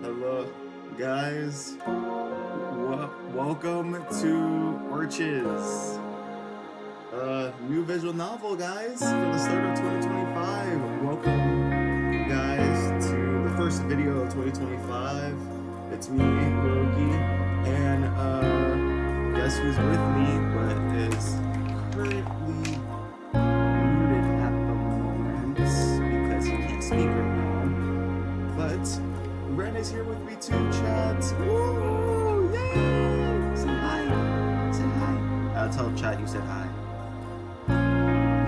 Hello, guys. Welcome to Arches, new visual novel, guys, for the start of 2025. Welcome, guys, to the first video of 2025. It's me, Hiroki, and guess who's with me, but is currently muted at the moment because he can't speak right now. But Ren is here with me too, chat. Woo! Yay! Say hi. Say hi. Tell chat you said hi.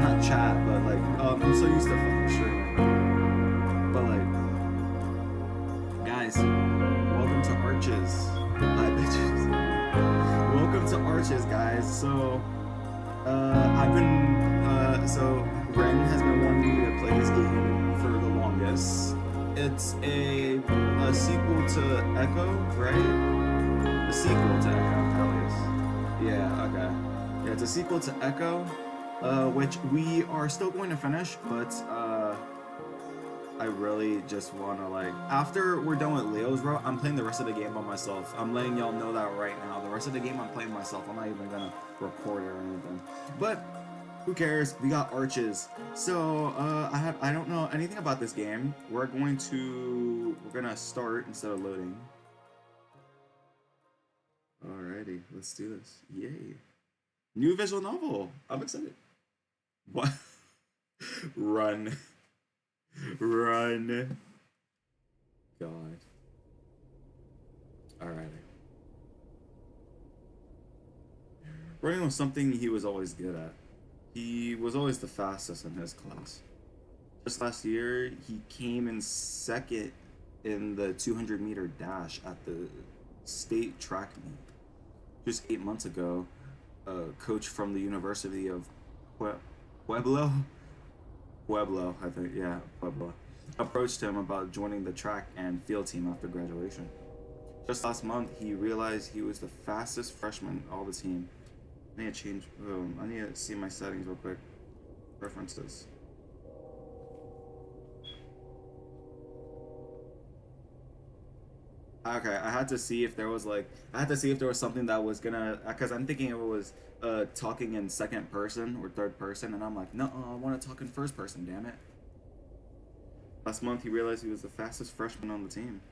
Not chat, but like, I'm so used to fucking streaming. But like, guys, welcome to Arches. Hi, bitches. Welcome to Arches, guys. So, so Ren has been wanting me to play this game for the longest. It's a sequel to Echo, right? A sequel to Echo, at least. Yeah, okay. Yeah, it's a sequel to Echo, which we are still going to finish, but I really just want to, like, after we're done with Leo's route, I'm playing the rest of the game by myself. I'm letting y'all know that right now. The rest of the game I'm playing myself. I'm not even gonna record it or anything. But who cares? We got Arches. So I don't know anything about this game. We're gonna start instead of loading. Alrighty, let's do this. Yay. New visual novel. I'm excited. What? Run. Run. God. Alrighty. Running was something he was always good at. He was always the fastest in his class. Just last year, he came in second in the 200-meter dash at the state track meet. Just 8 months ago, a coach from the University of Pueblo, I think, yeah, Pueblo, approached him about joining the track and field team after graduation. Just last month, he realized he was the fastest freshman on the team. I need to change. I need to see my settings real quick. Preferences. Okay, I had to see if there was something that was gonna, because I'm thinking it was talking in second person or third person, and I'm like, no, I want to talk in first person. Damn it! Last month, he realized he was the fastest freshman on the team.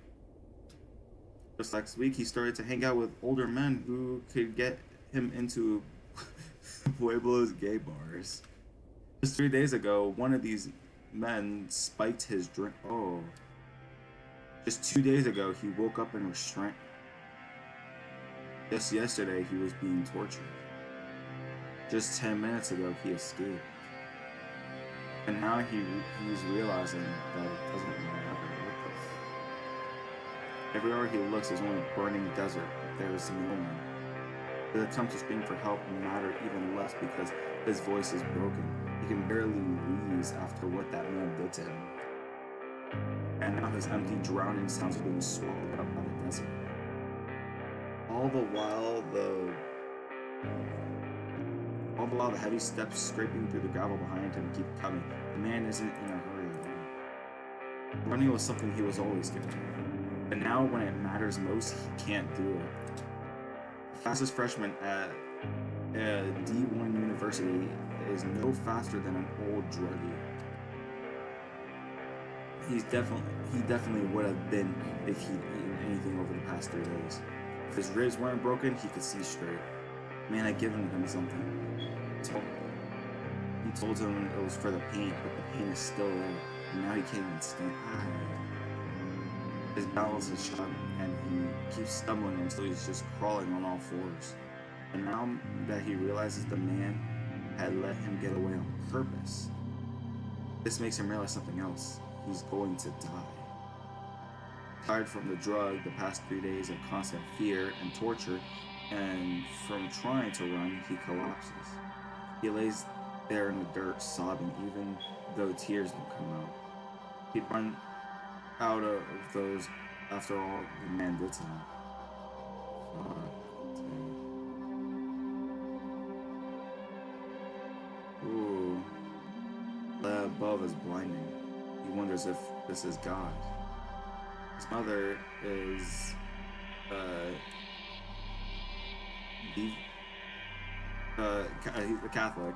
Just last week, he started to hang out with older men who could get him into Pueblo's gay bars. Just 3 days ago, one of these men spiked his drink. Oh. Just 2 days ago, he woke up in restraint. Just yesterday, he was being tortured. Just 10 minutes ago, he escaped. And now he's realizing that it doesn't matter what this. Everywhere he looks is only burning desert. There is no one. His attempt to scream for help mattered even less because his voice is broken. He can barely wheeze after what that man did to him. And now his empty, drowning sounds are being swallowed up by the desert. All the while, the heavy steps scraping through the gravel behind him keep coming. The man isn't in a hurry again. Running was something he was always good at. But now, when it matters most, he can't do it. The fastest freshman at a D1 university is no faster than an old druggie. He definitely would have been if he'd eaten anything over the past 3 days. If his ribs weren't broken, he could see straight. Man had given him something. He told him it was for the pain, but the pain is still there, and now he can't even stand. His balance is shot, and he keeps stumbling until he's just crawling on all fours. And now that he realizes the man had let him get away on purpose, this makes him realize something else. He's going to die. Tired from the drug, the past 3 days of constant fear and torture, and from trying to run, he collapses. He lays there in the dirt, sobbing, even though tears don't come out. He'd run out of those after all the man did to him. Ooh. That above is blinding. He wonders if this is God. His mother is uh, the he's a Catholic,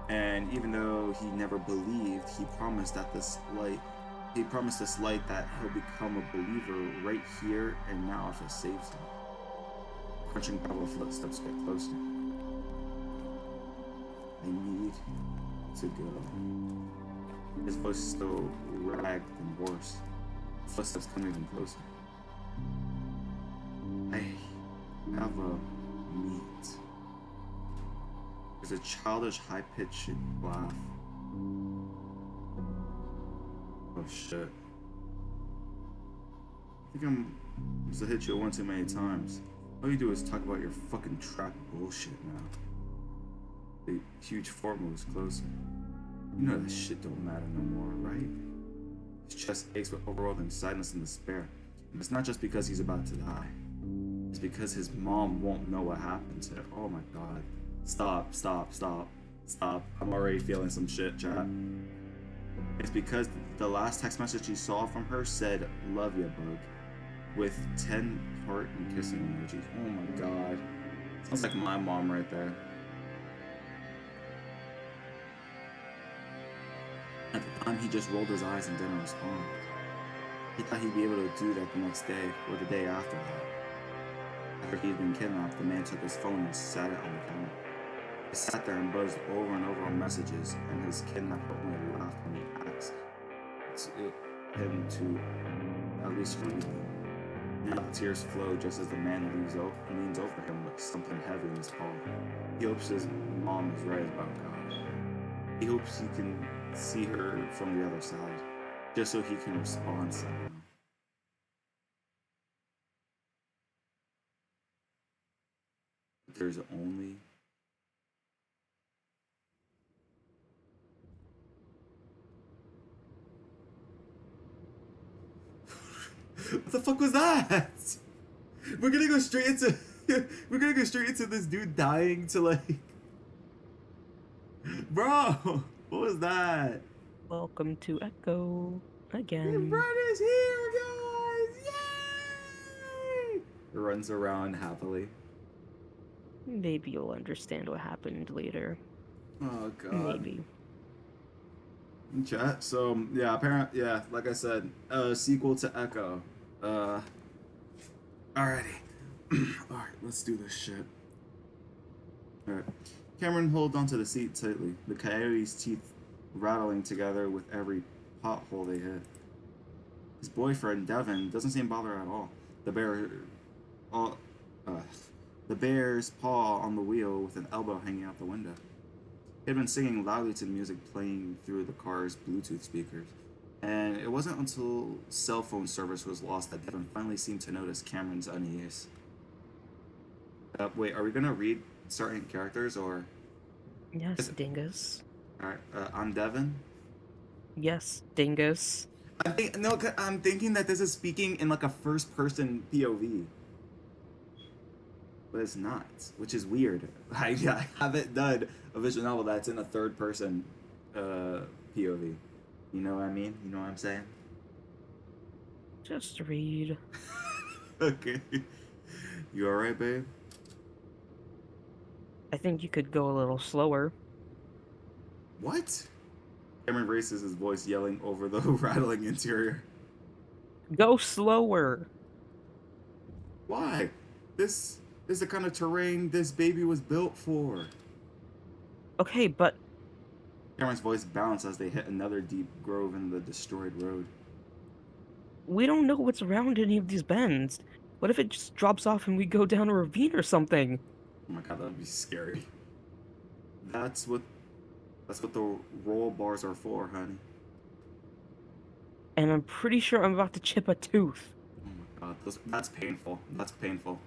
and even though he never believed, he promised this light that he'll become a believer right here and now if it saves him. Crunching gravel footsteps get closer. I need to go. His voice is still ragged and worse. Footsteps come even closer. I have a meat. There's a childish, high-pitched laugh. Oh shit. I think I'm supposed to hit you one too many times. All you do is talk about your fucking trap bullshit now. The huge fort moves closer. You know that shit don't matter no more, right? His chest aches with overwhelming sadness and despair. And it's not just because he's about to die. It's because his mom won't know what happened to her. Oh my god. Stop, stop, stop, stop. I'm already feeling some shit, chat. It's because the last text message he saw from her said, "Love ya, bug," with 10 heart and kissing emojis. Oh my god. Sounds like my mom right there. At the time, he just rolled his eyes and didn't respond. He thought he'd be able to do that the next day, or the day after that. After he'd been kidnapped, the man took his phone and sat it on the counter. He sat there and buzzed over and over on messages, and his kidnapper only laughed when he asked him to at least read them. Now the tears flow just as the man leans over him with something heavy in his palm. He hopes his mom is right about God. He hopes he can see her from the other side, just so he can respond somehow. But there's only what the fuck was that? We're gonna go straight into we're gonna go straight into this dude dying to like bro, what was that? Welcome to Echo Hey, again. Brett is here, guys! Yay! Runs around happily. Maybe you'll understand what happened later. Oh god. Maybe. Chat. So yeah, like I said, sequel to Echo. Uh Alrighty. Alright, let's do this shit. Alright. Cameron holds onto the seat tightly, the coyote's teeth rattling together with every pothole they hit. His boyfriend, Devon, doesn't seem bothered at all. The bear uh, uh, the bear's paw on the wheel with an elbow hanging out the window. He had been singing loudly to the music playing through the car's Bluetooth speakers, and it wasn't until cell phone service was lost that Devon finally seemed to notice Cameron's unease. Wait, are we gonna read certain characters or? Yes, dingus. Alright, I'm Devon. Yes, dingus. I'm thinking that this is speaking in like a first-person POV, but it's not, which is weird. I haven't done a visual novel that's in a third-person POV. You know what I mean? You know what I'm saying? Just read. Okay. You alright, babe? I think you could go a little slower. What? Cameron raises his voice, yelling over the rattling interior. Go slower! Why? This is the kind of terrain this baby was built for. Okay, but Cameron's voice bounced as they hit another deep grove in the destroyed road. we don't know what's around any of these bends. What if it just drops off and we go down a ravine or something? Oh my god, that'd be scary. That's what that's what the roll bars are for, honey. And I'm pretty sure I'm about to chip a tooth. Oh my god, that's painful. That's painful.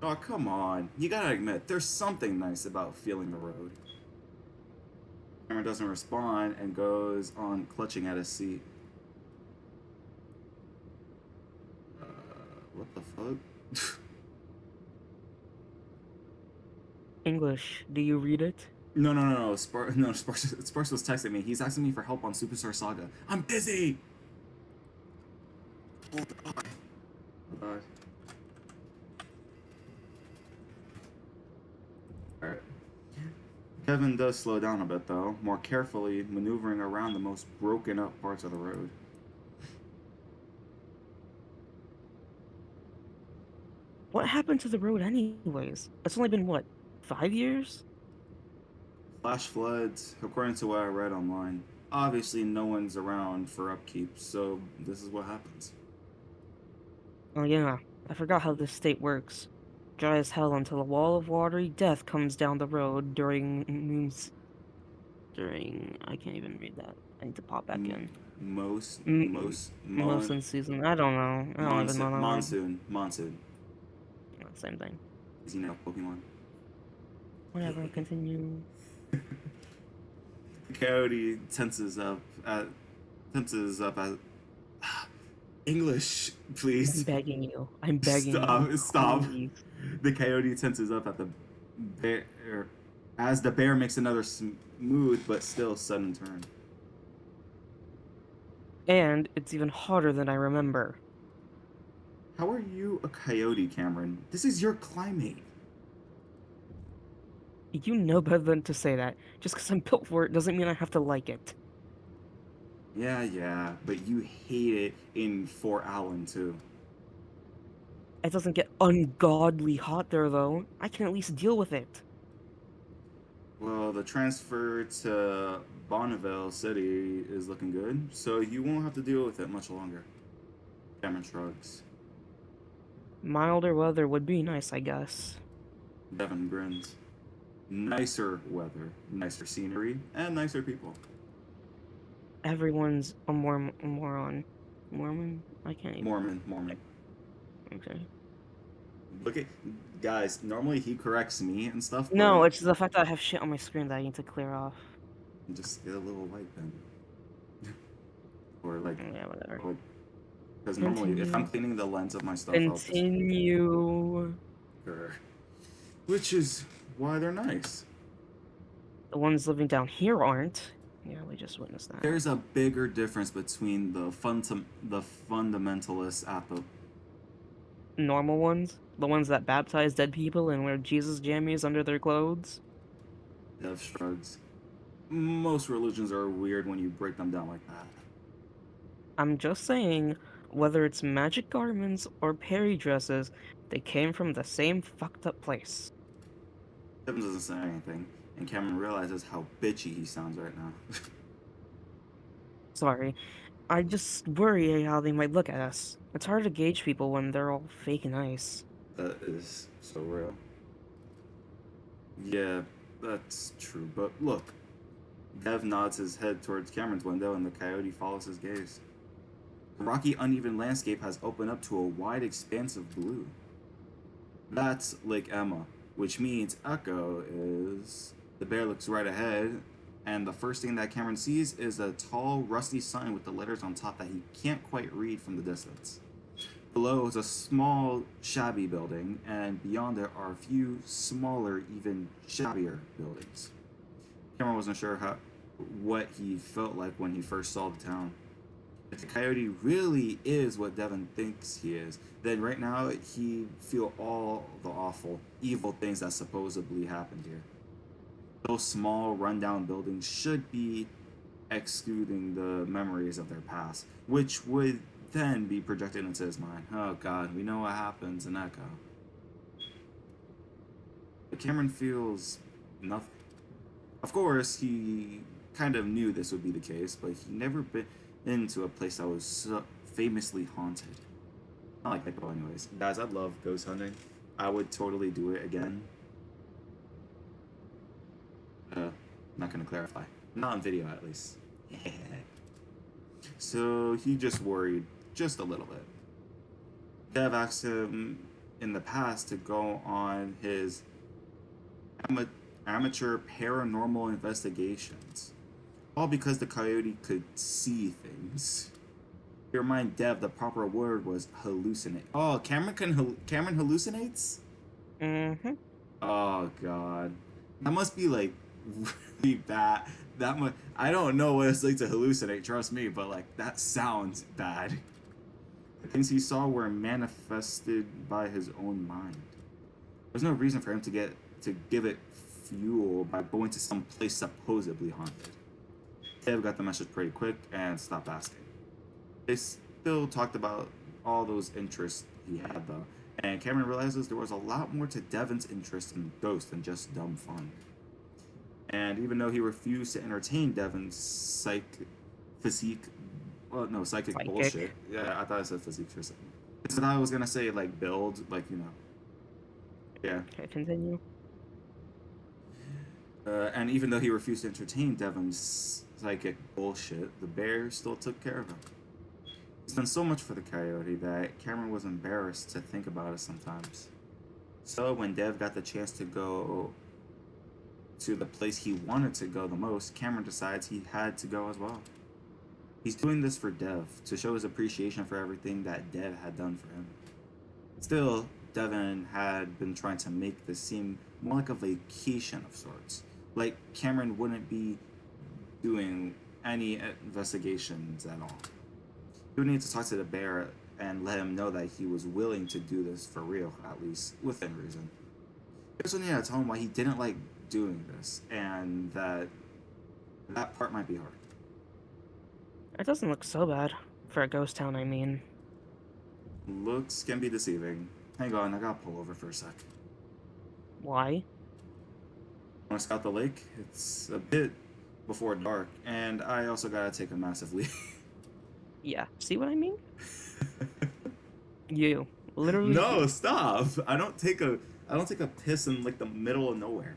Oh, come on. You gotta admit, there's something nice about feeling the road. Cameron doesn't respond and goes on clutching at his seat. What the fuck? English, do you read it? No. Sparks was texting me. He's asking me for help on Superstar Saga. I'm busy! Oh God. Alright. Devon does slow down a bit though, more carefully maneuvering around the most broken up parts of the road. What happened to the road anyways? It's only been what, 5 years? Flash floods, according to what I read online. Obviously, no one's around for upkeep, so this is what happens. Oh yeah, I forgot how this state works. Dry as hell until a wall of watery death comes down the road during I can't even read that. I need to pop back M- in. most, M most, most mon, in season. I don't know. I don't even monsoon, know that word. monsoon, monsoon. Same thing. Is he now Pokemon? Whatever, continue. The coyote tenses up at English, I'm please. begging you. I'm begging you. Stop. Please. The coyote tenses up at the bear as the bear makes another smooth but still sudden turn. And it's even hotter than I remember. How are you a coyote, Cameron? This is your climate. You know better than to say that. Just because I'm built for it doesn't mean I have to like it. Yeah, but you hate it in Fort Allen too. It doesn't get ungodly hot there, though. I can at least deal with it. Well, the transfer to Bonneville City is looking good, so you won't have to deal with it much longer. Cameron shrugs. Milder weather would be nice, I guess. Devon grins. Nicer weather, nicer scenery, and nicer people. Everyone's a moron. Mormon? I can't even. Mormon. Okay. Look at guys. Normally he corrects me and stuff, No, but it's the fact that I have shit on my screen that I need to clear off. just get a little white pen, or like, Yeah, whatever. or because normally if I'm Continue. cleaning the lens of my stuff, I'll just. Continue. Grr. Which is why they're nice. The ones living down here aren't. Yeah, we just witnessed that. There's a bigger difference between the fundamentalists at the Normal ones? The ones that baptize dead people and wear Jesus jammies under their clothes? Dev shrugs. Most religions are weird when you break them down like that. I'm just saying, whether it's magic garments or Perry dresses, they came from the same fucked up place. Devin doesn't say anything, and Cameron realizes how bitchy he sounds right now. Sorry, I just worry how they might look at us. It's hard to gauge people when they're all fake and nice. That is so real. Yeah, that's true. But look, Dev nods his head towards Cameron's window, and the coyote follows his gaze. The rocky, uneven landscape has opened up to a wide expanse of blue. That's Lake Emma, which means Echo is. The bear looks right ahead, and the first thing that Cameron sees is a tall, rusty sign with the letters on top that he can't quite read from the distance. Below is a small, shabby building, and beyond it are a few smaller, even shabbier buildings. Cameron wasn't sure what he felt like when he first saw the town. If the coyote really is what Devin thinks he is, then right now he'd feel all the awful, evil things that supposedly happened here. Those small, rundown buildings should be excluding the memories of their past, which would then be projected into his mind. Oh god, we know what happens in Echo. But Cameron feels nothing. Of course, he kind of knew this would be the case, but he never been into a place that was so famously haunted. Not like Echo, anyways. Guys, I love ghost hunting. I would totally do it again. Not gonna clarify. Not on video, at least. So he just worried just a little bit. Dev asked him in the past to go on his amateur paranormal investigations, all because the coyote could see things. Bear in mind, Dev, the proper word was hallucinate. Oh, Cameron hallucinates? Mm-hmm. Oh god, that must be like really bad. That much. I don't know what it's like to hallucinate. Trust me, but like that sounds bad. The things he saw were manifested by his own mind. There's no reason for him to give it fuel by going to some place supposedly haunted. Dev got the message pretty quick and stopped asking. They still talked about all those interests he had though, and Cameron realizes there was a lot more to Devon's interest in ghosts than just dumb fun. And even though he refused to entertain Devon's physique, well, no, psychic bullshit. Yeah, I thought I said physique for a second. Because I thought I was gonna say like build, like yeah. Okay, continue. And even though he refused to entertain Devon's psychic bullshit, the bear still took care of him. He's done so much for the coyote that Cameron was embarrassed to think about it sometimes. So when Dev got the chance to go to the place he wanted to go the most, Cameron decides he had to go as well. He's doing this for Dev, to show his appreciation for everything that Dev had done for him. Still, Devon had been trying to make this seem more like a vacation of sorts. Like Cameron wouldn't be doing any investigations at all. He would need to talk to the bear and let him know that he was willing to do this for real, at least within reason. He also needed to tell him why he didn't like doing this, and that part might be hard. It doesn't look so bad. For a ghost town, I mean. Looks can be deceiving. Hang on, I gotta pull over for a sec. Why? Want to scout the lake? It's a bit before dark, and I also gotta take a massive leak. Yeah, see what I mean? You. Literally. No, you. stop! I don't take a piss in like the middle of nowhere.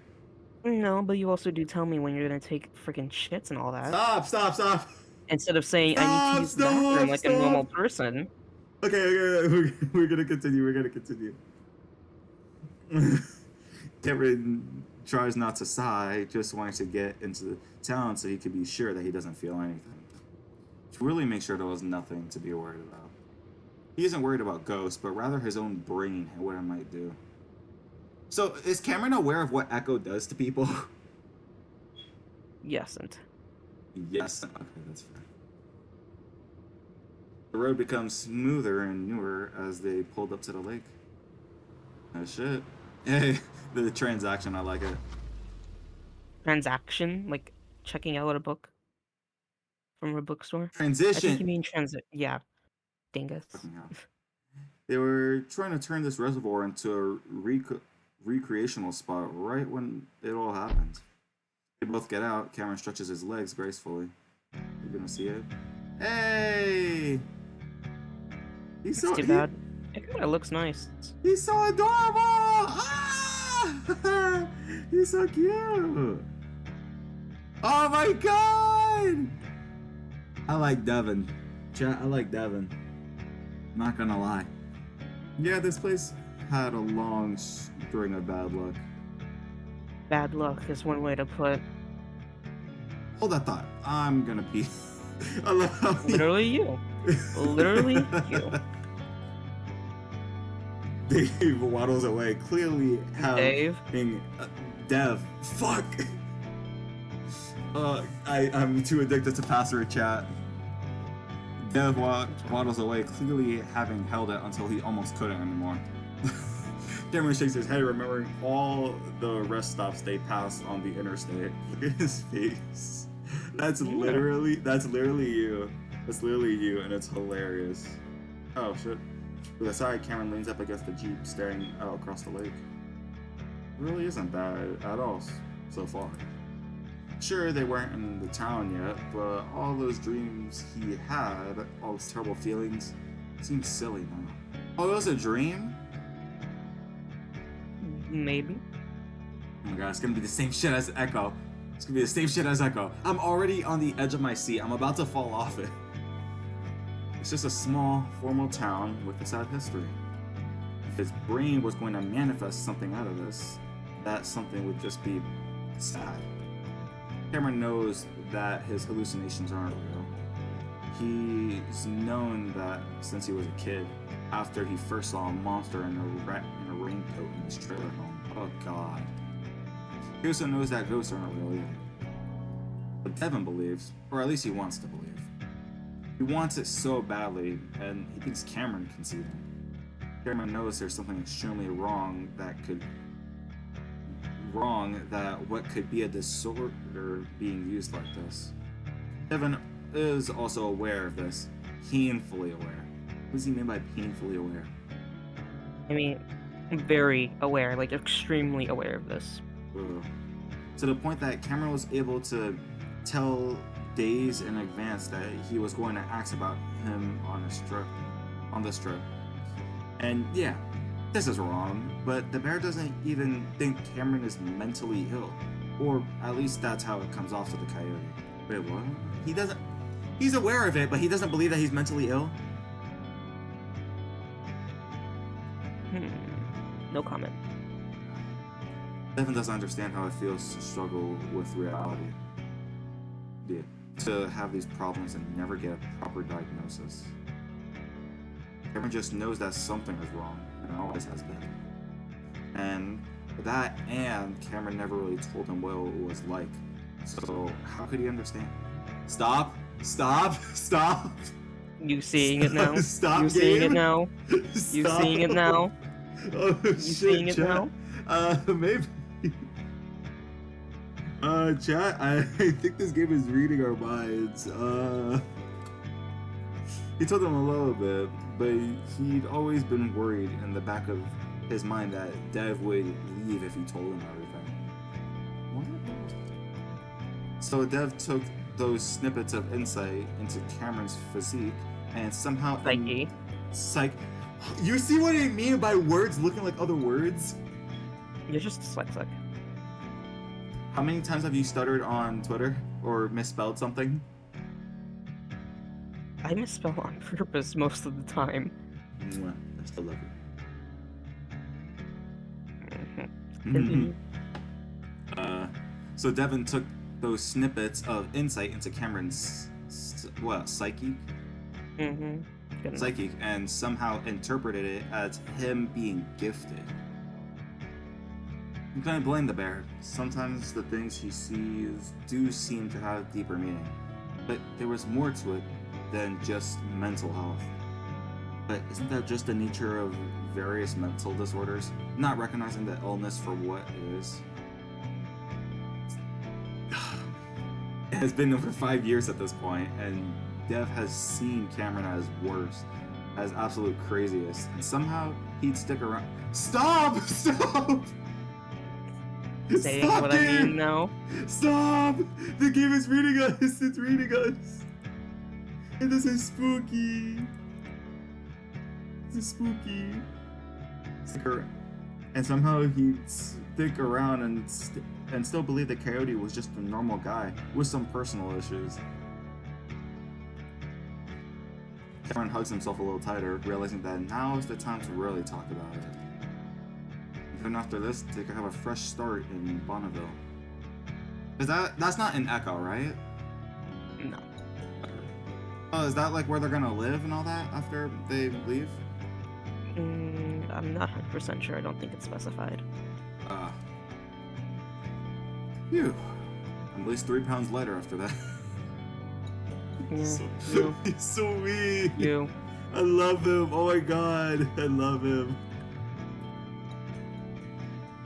No, but you also do tell me when you're gonna take freaking shits and all that. Stop! Instead of saying I need to use the bathroom like a normal person. Okay, we're gonna continue. Cameron tries not to sigh, just wanting to get into the town so he could be sure that he doesn't feel anything. To really make sure there was nothing to be worried about. He isn't worried about ghosts, but rather his own brain and what it might do. So, is Cameron aware of what Echo does to people? Yes, and Yes. Okay, that's fair. The road becomes smoother and newer as they pulled up to the lake. Oh shit. Hey, the transaction, I like it. transaction, like checking out a book from a bookstore. I think Transition! you mean transit. Yeah, dingus. Fucking hell. They were trying to turn this reservoir into a recreational spot right when it all happened. They both get out. Cameron stretches his legs gracefully. You gonna see it? Hey! He's It's too bad. It kind of looks nice. He's so adorable! Ah! He's so cute! Oh my god! I like Devon. Chat, I like Devon. Not gonna lie. Yeah, this place had a long string of bad luck. Bad luck is one way to put. Hold that thought. I'm gonna pee. I love how Literally you. Literally you. Dave waddles away, clearly having Dev. Fuck. I'm too addicted to password chat. Dev waddles away, clearly having held it until he almost couldn't anymore. Cameron shakes his head, remembering all the rest stops they passed on the interstate. Look at his face. That's literally you. That's literally you, and it's hilarious. Oh shit. To the side, Cameron leans up against the Jeep, staring out across the lake. It really isn't bad at all so far. Sure, they weren't in the town yet, but all those dreams he had, all those terrible feelings, seem silly now. Oh, it was a dream? Maybe. Oh my god, it's gonna be the same shit as Echo. It's gonna be the same shit as Echo. I'm already on the edge of my seat. I'm about to fall off it. It's just a small, formal town with a sad history. If his brain was going to manifest something out of this, that something would just be sad. Cameron knows that his hallucinations aren't real. He's known that since he was a kid, after he first saw a monster in a raincoat in his trailer home. Oh god. He also knows that ghosts aren't real either. But Devon believes, or at least he wants to believe. He wants it so badly, and he thinks Cameron can see them. Cameron knows there's something extremely wrong that what could be a disorder being used like this. Devon is also aware of this, painfully aware. What does he mean by painfully aware? I mean, very aware, like extremely aware of this. Ugh. To the point that Cameron was able to tell days in advance that he was going to ask about him on this trip. And yeah, this is wrong, but the bear doesn't even think Cameron is mentally ill. Or at least that's how it comes off to the coyote. Wait, what? He's aware of it, but he doesn't believe that he's mentally ill? No comment. Devon doesn't understand how it feels to struggle with reality. Yeah, to have these problems and never get a proper diagnosis. Cameron just knows that something is wrong, and always has been. And Cameron never really told him what it was like. So how could he understand? Stop! Stop! Stop! You seeing it now? Stop, you seeing it now? Stop. You seeing it now? Oh, you seeing it chat. now? Maybe. Chat, I think this game is reading our minds. He told them a little bit, but he'd always been worried in the back of his mind that Dev would leave if he told him everything. What? So Dev took those snippets of insight into Cameron's physique and somehow... Psyche. You see what I mean by words looking like other words? You're just dyslexic. How many times have you stuttered on Twitter or misspelled something? I misspell on purpose most of the time. Mwah. I still love you. So Devon took those snippets of insight into Cameron's psyche? Psychic, and somehow interpreted it as him being gifted. You can't blame the bear. Sometimes the things he sees do seem to have deeper meaning, but there was more to it than just mental health. But isn't that just the nature of various mental disorders? Not recognizing the illness for what it is? It has been over 5 years at this point, and Dev has seen Cameron as worse, as absolute craziest, and somehow he'd stick around. Stop! Stop! Saying Stop, what game! I mean now. Stop! The game is reading us! It's reading us! And this is spooky! This is spooky. Stick around. And somehow he'd stick around and still believe that Coyote was just a normal guy with some personal issues. Cameron hugs himself a little tighter, realizing that now is the time to really talk about it. And after this, they could have a fresh start in Bonneville. Is that's not in Echo, right? No. Oh, is that like where they're gonna live and all that after they leave? I'm not 100% sure. I don't think it's specified. Phew. I'm at least 3 pounds lighter after that. Yeah, He's so weak. You. I love him. Oh my god. I love him.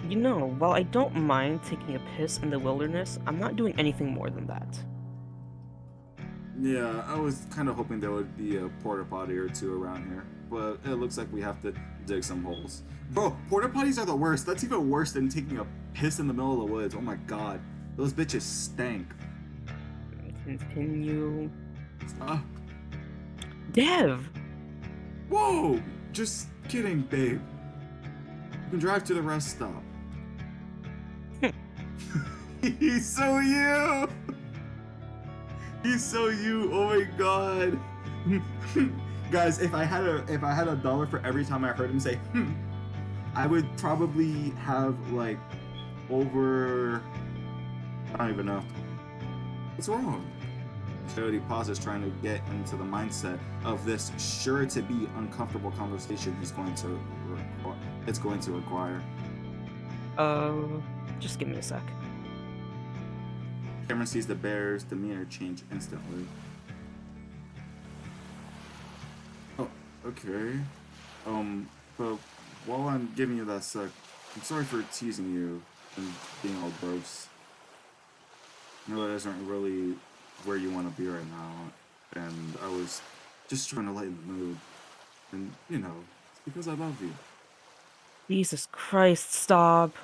You know, while I don't mind taking a piss in the wilderness, I'm not doing anything more than that. Yeah, I was kind of hoping there would be a porta potty or two around here, but it looks like we have to dig some holes. Bro, porta potties are the worst. That's even worse than taking a piss in the middle of the woods. Oh my god. Those bitches stank. Continue. Stop. Dev! Whoa! Just kidding, babe. You can drive to the rest stop. He's so you! He's so you! Oh my god! Guys, if I had a dollar for every time I heard him say I would probably have like over, I don't even know. What's wrong? Coyote pauses, trying to get into the mindset of this sure to be uncomfortable conversation it's going to require. Just give me a sec. Cameron sees the bear's demeanor change instantly. Okay. Um, but while I'm giving you that sec, I'm sorry for teasing you and being all gross. I know that isn't really where you want to be right now, and I was just trying to lighten the mood. And, it's because I love you. Jesus Christ, stop.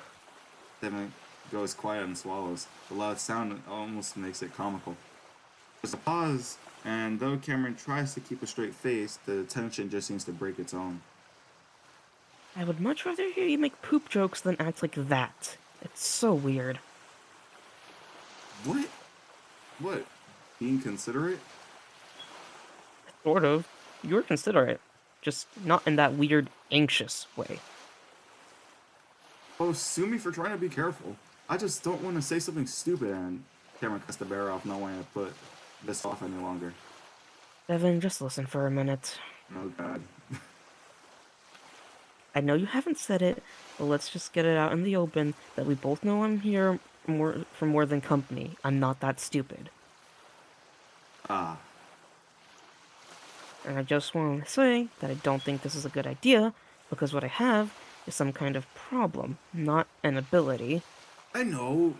Then it goes quiet and swallows. The loud sound almost makes it comical. There's a pause, and though Cameron tries to keep a straight face, the tension just seems to break its own. I would much rather hear you make poop jokes than act like that. It's so weird. What? What? Being considerate? Sort of. You're considerate. Just not in that weird, anxious way. Oh, sue me for trying to be careful. I just don't want to say something stupid, and Cameron cuts the bear off, not wanting to put this off any longer. Devon, just listen for a minute. Oh, God. I know you haven't said it, but let's just get it out in the open that we both know I'm here for more than company. I'm not that stupid. Ah, And I just want to say that I don't think this is a good idea, because what I have is some kind of problem, not an ability. I know.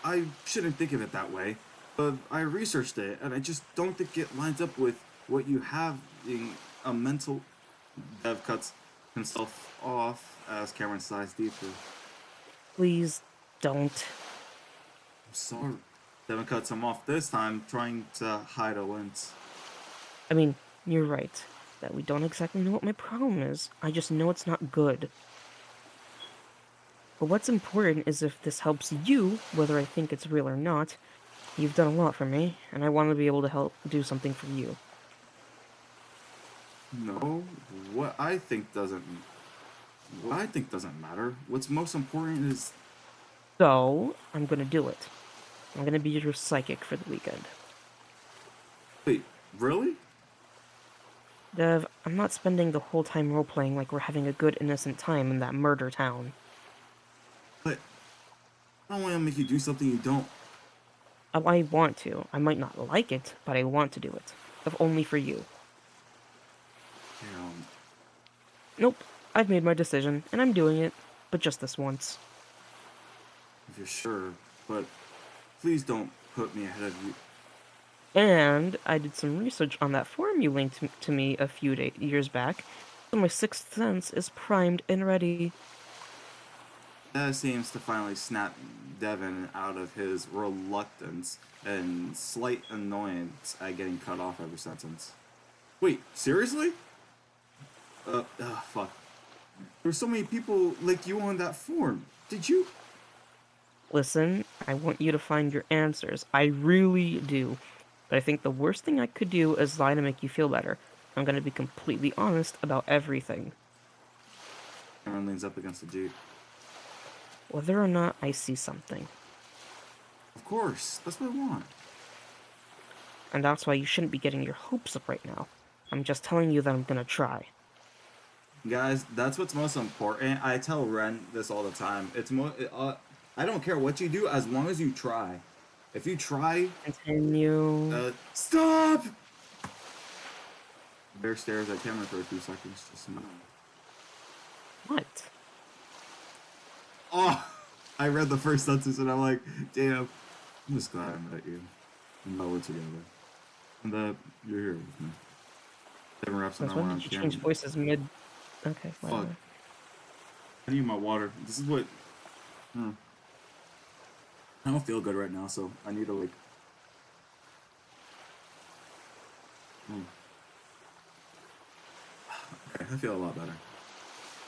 I shouldn't think of it that way, but I researched it, and I just don't think it lines up with what you have in a mental. Dev cuts himself off as Cameron sighs deeply. Please don't. I'm sorry. Devin cuts him off this time, trying to hide a wince. I mean, you're right, that we don't exactly know what my problem is. I just know it's not good. But what's important is if this helps you, whether I think it's real or not. You've done a lot for me, and I want to be able to help do something for you. No, what I think doesn't. What I think doesn't matter. What's most important is. So, I'm gonna do it. I'm gonna be your psychic for the weekend. Wait, really? Dev, I'm not spending the whole time role-playing like we're having a good innocent time in that murder town. But I don't want to make you do something you don't. I want to. I might not like it, but I want to do it. If only for you. Um, Nope, I've made my decision, and I'm doing it. But just this once. if you're sure, but please don't put me ahead of you. And I did some research on that forum you linked to me a few years back, so my sixth sense is primed and ready. That seems to finally snap Devin out of his reluctance and slight annoyance at getting cut off every sentence. Wait, seriously? Fuck. There's so many people like you on that forum. Did you? Listen, I want you to find your answers. I really do. But I think the worst thing I could do is lie to make you feel better. I'm gonna be completely honest about everything. Cameron leans up against the Jeep. Whether or not I see something. Of course, that's what I want. And that's why you shouldn't be getting your hopes up right now. I'm just telling you that I'm gonna try. Guys, that's what's most important. I tell Ren this all the time. I don't care what you do as long as you try. If you try, Continue. stop! Bear stares at Cameron for a few seconds, just smile. What? Oh, I read the first sentence and I'm like, damn, I'm just glad I met you. And that we're together. And that you're here with me. Devin wraps an Since arm when around did you Cameron. change voices mid? Okay, Fuck. whatever. I need my water. This is what. I don't feel good right now, so I need to like. Okay, I feel a lot better.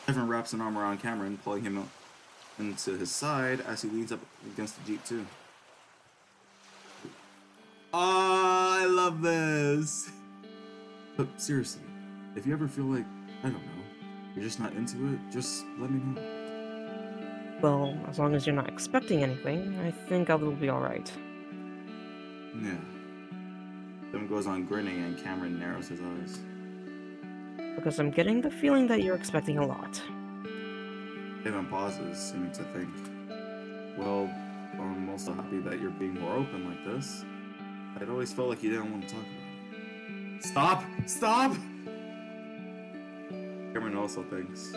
Devin wraps an arm around Cameron, pulling him up into his side as he leans up against the Jeep too. Oh, I love this. But seriously, if you ever feel like, I don't know, you're just not into it, just let me know. Well, as long as you're not expecting anything, I think I will be alright. Yeah. Devin goes on grinning and Cameron narrows his eyes. Because I'm getting the feeling that you're expecting a lot. Devin pauses, seeming to think. Well, I'm also happy that you're being more open like this. I'd always felt like you didn't want to talk about it. Stop! Stop! Cameron also thinks.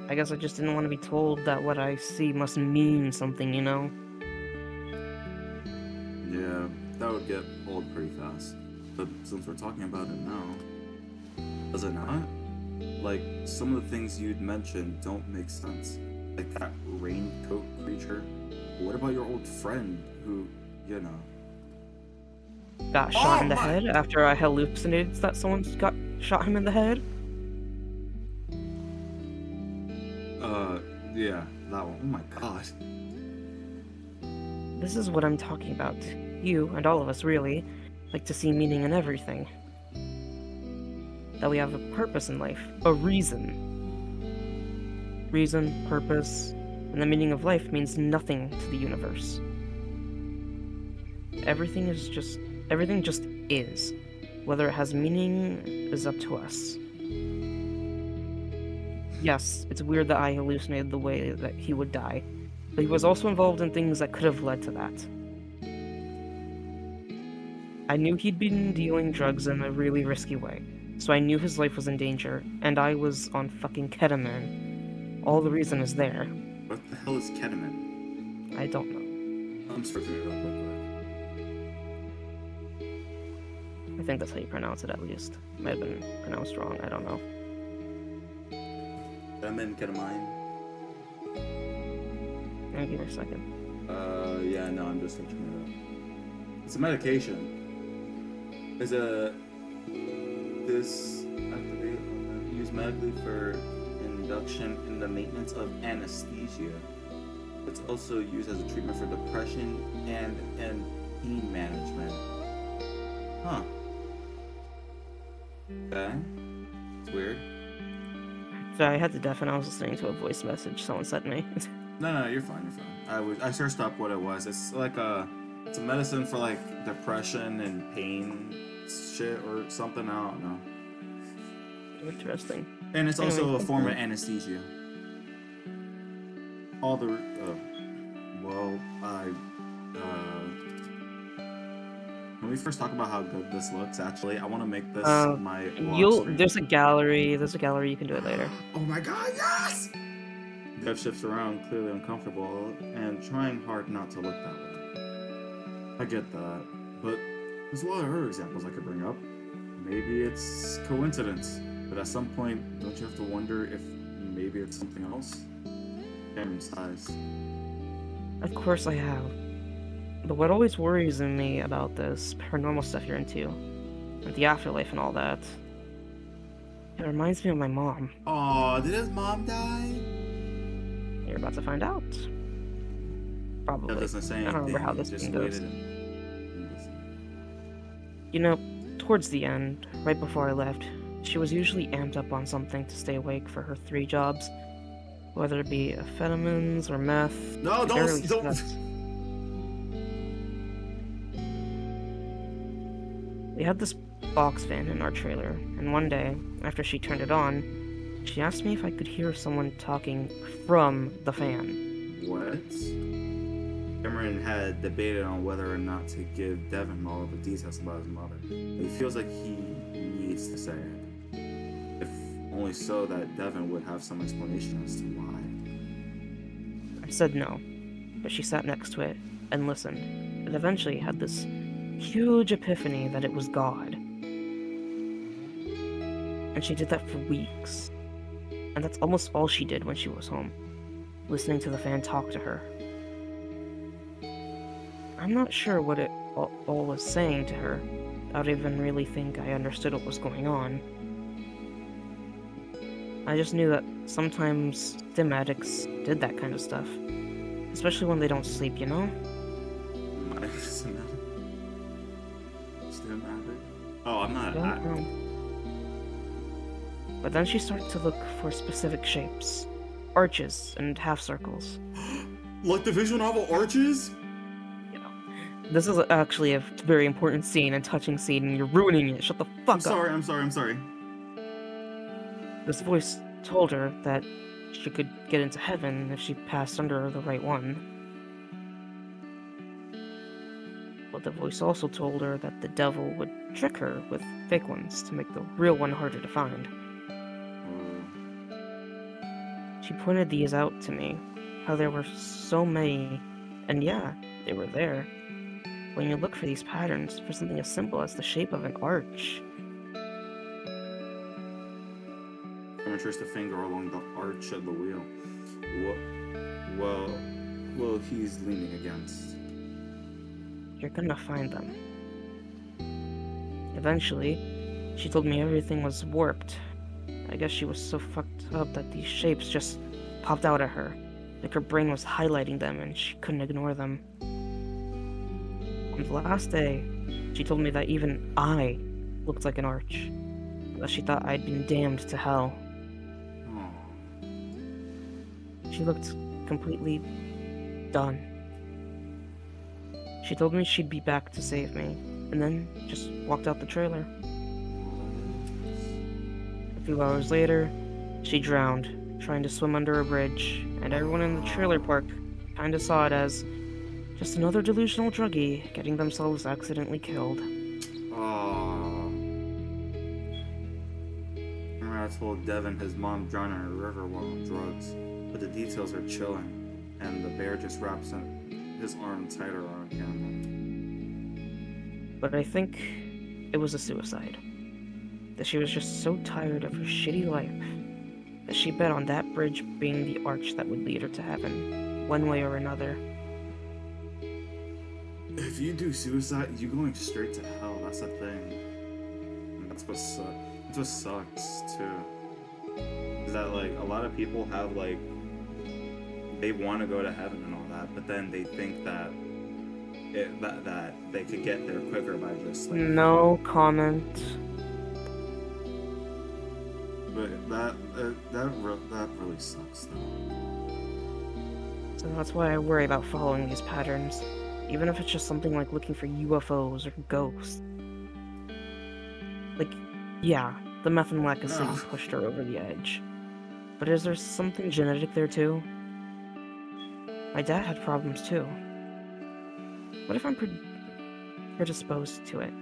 I guess I just didn't want to be told that what I see must mean something, you know? Yeah, that would get old pretty fast. But since we're talking about it now, does it not? Like, some of the things you'd mentioned don't make sense. Like that raincoat creature. What about your old friend who, you know... Got shot in the head after I hallucinated that someone got shot him in the head? Yeah, that one. Oh my god. This is what I'm talking about. You, and all of us really, like to see meaning in everything. That we have a purpose in life. A reason. Reason, purpose, and the meaning of life means nothing to the universe. Everything just is. Whether it has meaning is up to us. Yes, it's weird that I hallucinated the way that he would die, but he was also involved in things that could have led to that. I knew he'd been dealing drugs in a really risky way, so I knew his life was in danger, and I was on fucking ketamine. All the reason is there. What the hell is ketamine? I don't know. I'm searching it up real quick. I think that's how you pronounce it, at least. Might have been pronounced wrong, I don't know. Ketamine. Give me a second. Yeah, no, I'm just searching it up. It's a medication. It's this used medically for induction in the maintenance of anesthesia. It's also used as a treatment for depression and pain management. Huh. Okay. It's weird. So I had to deafen. I was listening to a voice message someone sent me. No, you're fine. You're fine. I searched up what it was. It's like it's a medicine for like depression and pain shit or something. I don't know. Interesting. And it's also Anyway, a form of anesthesia. All the well, can we first talk about how good this looks? Actually, I want to make this my vlog stream. There's a gallery. You can do it later. Oh my god, yes! Dev shifts around, clearly uncomfortable, and trying hard not to look that way. I get that, but there's a lot of other examples I could bring up. Maybe it's coincidence, but at some point, don't you have to wonder if maybe it's something else? Cameron sighs. Of course I have. But what always worries me about this paranormal stuff you're into, and the afterlife and all that, it reminds me of my mom. Aw, did his mom die? You're about to find out. Probably. That doesn't say anything. I don't remember how this just thing goes. And You know, towards the end, right before I left, she was usually amped up on something to stay awake for her 3 jobs. Whether it be amphetamines or meth. No, don't. We had this box fan in our trailer, and one day, after she turned it on, she asked me if I could hear someone talking from the fan. What? Cameron had debated on whether or not to give Devon all the details about his mother. He feels like he needs to say it. If only so that Devon would have some explanation as to why. I said no, but she sat next to it and listened, and eventually had this huge epiphany that it was God. And she did that for weeks. And that's almost all she did when she was home, listening to the fan talk to her. I'm not sure what it all was saying to her. I don't even really think I understood what was going on. I just knew that sometimes stim addicts did that kind of stuff. Especially when they don't sleep, you know? Oh, I'm not. I don't know. But then she started to look for specific shapes. Arches and half circles. Like the visual novel Arches? You know, this is actually a very important scene and touching scene, and you're ruining it. Shut the fuck up. I'm sorry. This voice told her that she could get into heaven if she passed under the right one. But the voice also told her that the devil would trick her with fake ones to make the real one harder to find. She pointed these out to me, how there were so many, and yeah, they were there. When you look for these patterns, for something as simple as the shape of an arch. Cameron traced a finger along the arch of the wheel. Well, well, he's leaning against. You're gonna find them. Eventually, she told me everything was warped. I guess she was so fucked up that these shapes just popped out at her. Like her brain was highlighting them and she couldn't ignore them. On the last day, she told me that even I looked like an arch. That she thought I'd been damned to hell. Oh. She looked completely done. She told me she'd be back to save me, and then just walked out the trailer. A few hours later, she drowned, trying to swim under a bridge, and everyone in the trailer park kinda saw it as just another delusional druggie getting themselves accidentally killed. Oh. Remember I told Devon his mom drowned in a river while on drugs, but the details are chilling, and the bear just wraps his arm tighter around Cameron. But I think it was a suicide. That she was just so tired of her shitty life that she bet on that bridge being the arch that would lead her to heaven, one way or another. If you do suicide, you're going straight to hell. That's the thing. And that's what sucks. That's what sucks too. Is that like a lot of people have like they want to go to heaven and all that, but then they think that that they could get there quicker by just like. No comment. But that really sucks though. So that's why I worry about following these patterns, even if it's just something like looking for UFOs or ghosts. Like, yeah, the meth and lack-a-city pushed her over the edge. But is there something genetic there too? My dad had problems too. What if I'm predisposed to it?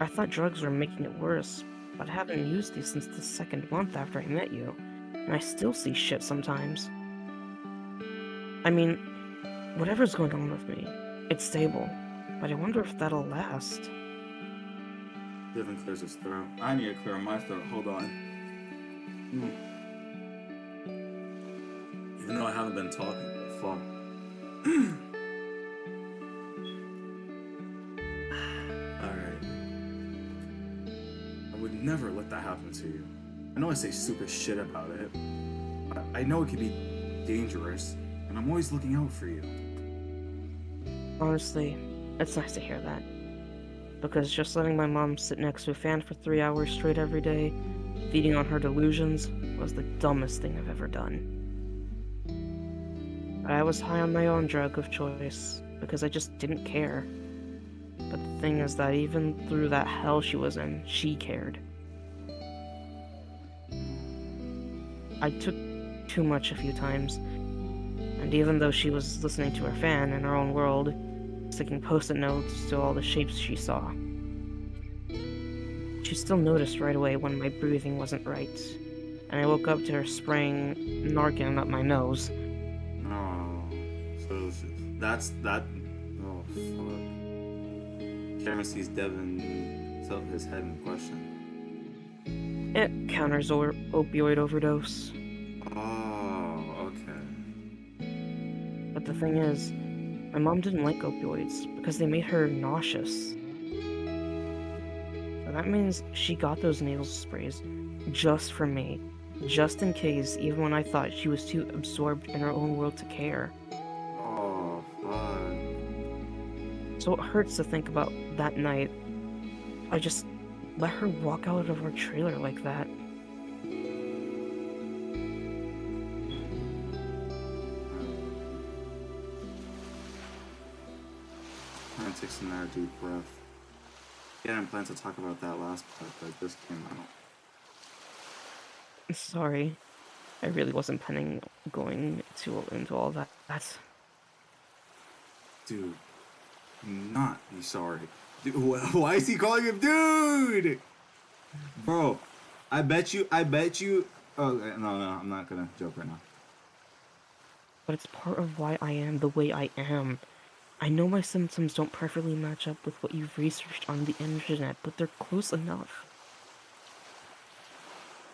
I thought drugs were making it worse, but I haven't used these since the second month after I met you, and I still see shit sometimes. I mean, whatever's going on with me, it's stable, but I wonder if that'll last. Devin clears his throat. I need to clear my throat. Hold on. Even though I haven't been talking, but fuck. Alright. I would never let that happen to you. I know I say stupid shit about it, but I know it could be dangerous, and I'm always looking out for you. Honestly, it's nice to hear that. Because just letting my mom sit next to a fan for 3 hours straight every day, feeding on her delusions, was the dumbest thing I've ever done. I was high on my own drug of choice, because I just didn't care. But the thing is that even through that hell she was in, she cared. I took too much a few times, and even though she was listening to her fan in her own world, sticking post-it notes to all the shapes she saw, she still noticed right away when my breathing wasn't right, and I woke up to her spraying Narcan up my nose. Oh, so that's that. Oh fuck. Cameron sees Devin tilt his head in question. It counters opioid overdose. Oh, okay. But the thing is, my mom didn't like opioids because they made her nauseous. So that means she got those nasal sprays just for me, just in case, even when I thought she was too absorbed in her own world to care. Oh, fuck. So it hurts to think about that night. I just let her walk out of our trailer like that. Ryan takes another deep breath. He hadn't planned to talk about that last part, but this came out. Sorry. I really wasn't planning going into all that. Dude, not be sorry. Dude, why is he calling him dude? Bro, I bet you. Oh, no, I'm not gonna joke right now. but it's part of why I am the way I am. I know my symptoms don't perfectly match up with what you've researched on the internet, but they're close enough.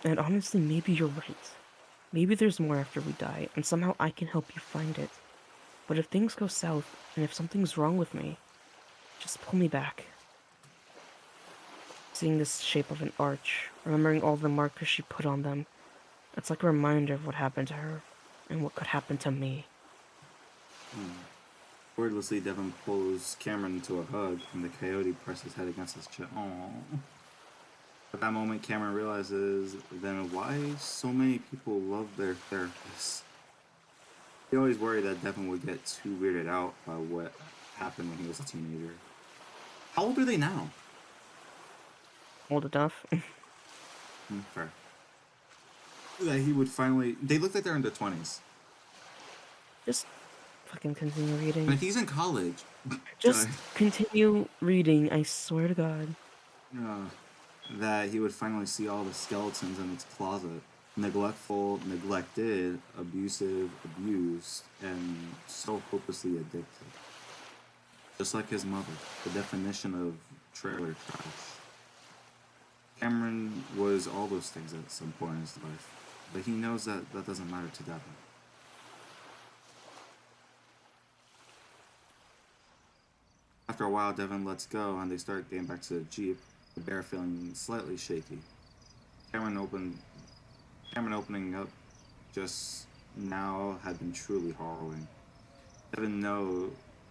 And honestly, maybe you're right. Maybe there's more after we die, and somehow I can help you find it. But if things go south, and if something's wrong with me, just pull me back. Seeing this shape of an arch, remembering all the markers she put on them, it's like a reminder of what happened to her, and what could happen to me. Wordlessly, Devon pulls Cameron into a hug, and the coyote presses his head against his chest. Aww. At that moment, Cameron realizes then why so many people love their therapists. He always worried that Devon would get too weirded out by what happened when he was a teenager. How old are they now? Old enough. Fair. That he would finally... They look like they're in their 20s. Just fucking continue reading. But he's in college. Just continue reading, I swear to God. That he would finally see all the skeletons in its closet. Neglectful, neglected, abusive, abused, and so hopelessly addicted. Just like his mother, the definition of trailer trash. Cameron was all those things at some point in his life, but he knows that that doesn't matter to Devon. After a while, Devon lets go and they start getting back to the Jeep, the bear feeling slightly shaky. Cameron opening up just now had been truly harrowing. Devon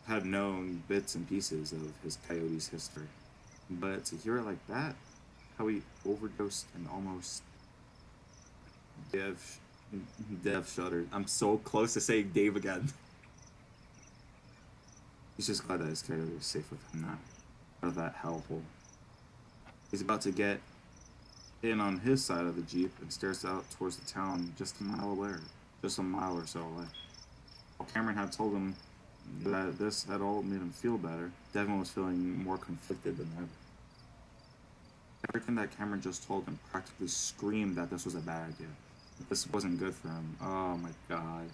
had known bits and pieces of his coyote's history, but to hear it like that, how he overdosed and almost... Dev shuddered. I'm so close to saying Dave again. He's just glad that his coyote is safe with him now, out of that hellhole. He's about to get in on his side of the Jeep and stares out towards the town just a mile or so away. While Cameron had told him that this had all made him feel better, Devon was feeling more conflicted than ever. Everything that Cameron just told him practically screamed that this was a bad idea. That this wasn't good for him. Oh my God.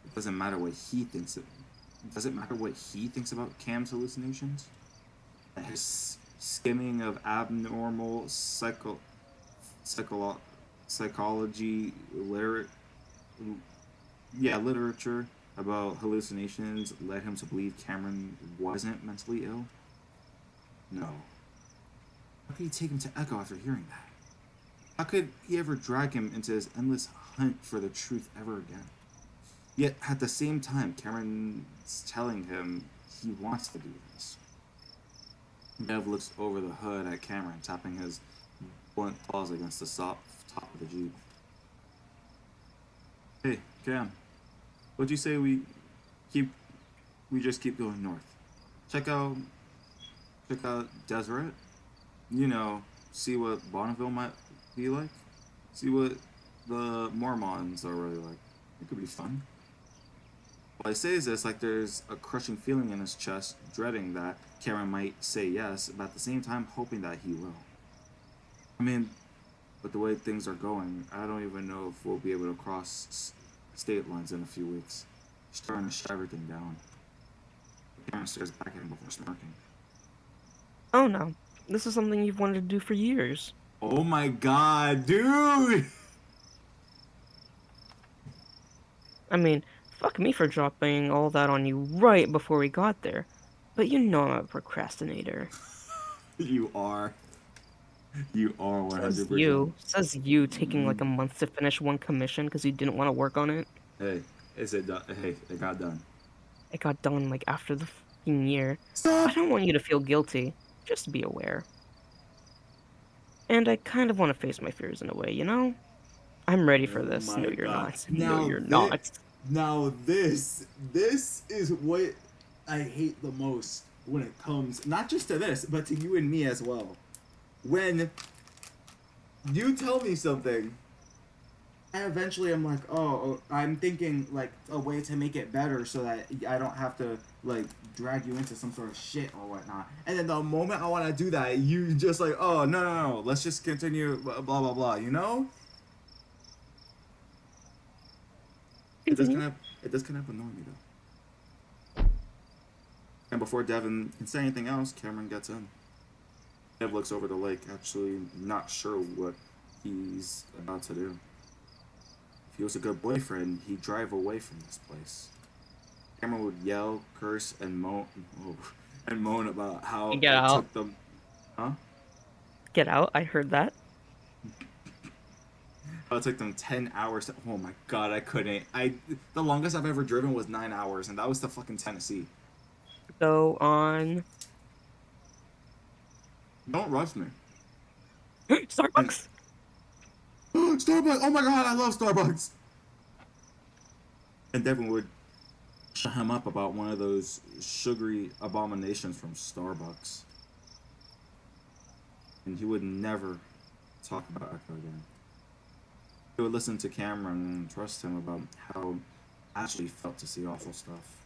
It doesn't matter what he thinks. Does it matter what he thinks about Cam's hallucinations? His skimming of abnormal psychology literature about hallucinations led him to believe Cameron wasn't mentally ill? No. How could he take him to Echo after hearing that? How could he ever drag him into his endless hunt for the truth ever again? Yet, at the same time, Cameron's telling him he wants to do this. Dev looks over the hood at Cameron, tapping his blunt claws against the top of the Jeep. Hey, Cam, what'd you say we just keep going north? Check out Deseret? You know, see what Bonneville might be like? See what the Mormons are really like. It could be fun. While he says this, like there's a crushing feeling in his chest, dreading that Cameron might say yes, but at the same time hoping that he will. I mean, but the way things are going, I don't even know if we'll be able to cross state lines in a few weeks. Starting to shut everything down. Cameron stares back at him before smirking. Oh no, this is something you've wanted to do for years. Oh my God, dude! I mean, fuck me for dropping all that on you right before we got there. But you know I'm a procrastinator. You are. You are 100%. Says you taking like a month to finish one commission because you didn't want to work on it. Hey, is it done? Hey, it got done. It got done like after the fucking year. Stop! I don't want you to feel guilty. Just be aware. And I kind of want to face my fears in a way, you know? I'm ready for this. No, you're not. No, you're not. Now this is what I hate the most when it comes, not just to this, but to you and me as well. When you tell me something, and eventually I'm like, oh, I'm thinking like a way to make it better so that I don't have to like drag you into some sort of shit or whatnot. And then the moment I want to do that, you just like, oh, no, let's just continue, blah, blah, blah, you know? It does Continue. kind of annoy me though. And before Devon can say anything else, Cameron gets in. Dev looks over the lake, actually not sure what he's about to do. If he was a good boyfriend, he'd drive away from this place. Cameron would yell, curse, and moan, and moan about how Get it out. took them, huh? Get out. I heard that. How it took them 10 hours to. Oh my god, I couldn't. The longest I've ever driven was 9 hours, and that was to fucking Tennessee. Go on. Don't rush me. And Starbucks. Starbucks. Oh my god, I love Starbucks. And Devin would shut him up about one of those sugary abominations from Starbucks, and he would never talk about Echo again. He would listen to Cameron and trust him about how Ashley felt to see awful stuff.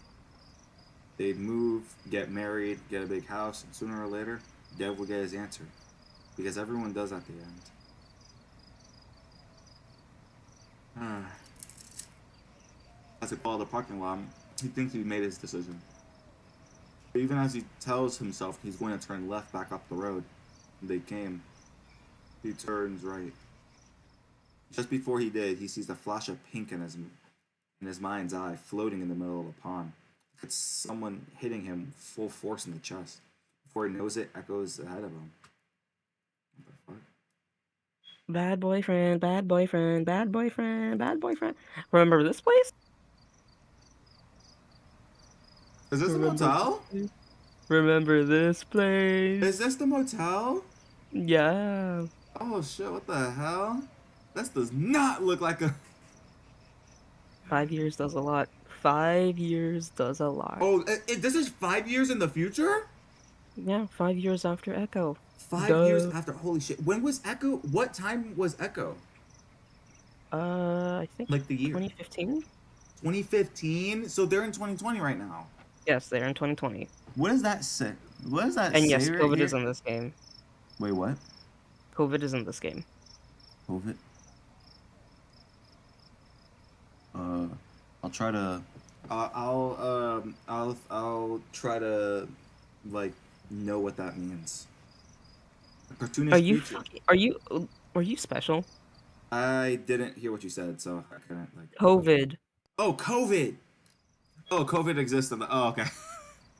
They'd move, get married, get a big house, and sooner or later, Dev would get his answer. Because everyone does at the end. As they call the parking lot, he thinks he made his decision. But even as he tells himself he's going to turn left back up the road they came, he turns right. Just before he did, he sees a flash of pink in his mind's eye, floating in the middle of the pond. It's someone hitting him full force in the chest. Before he knows it, Echo's ahead of him. What the fuck? Bad boyfriend. Bad boyfriend. Bad boyfriend. Bad boyfriend. Remember this place? Is this a Remember this motel? place? Remember this place? Is this the motel? Yeah. Oh shit, what the hell? This does not look like a. 5 years does a lot. 5 years does a lot. Oh, this is 5 years in the future? Yeah, 5 years after Echo. 5 years Duh. after. Holy shit. When was Echo? What time was Echo? I think Like the year? 2015? 2015? So they're in 2020 right now. Yes, they're in 2020. What does that say? What does that And say yes, right COVID is here? in this game. Wait, what? COVID is in this game. COVID? Uh, I'll try to. I'll try to, like, know what that means. A Are cartoonish you creature. fucking, are you special? I didn't hear what you said, so I couldn't, like. COVID. Oh, COVID! Oh, COVID exists in the. Oh, okay.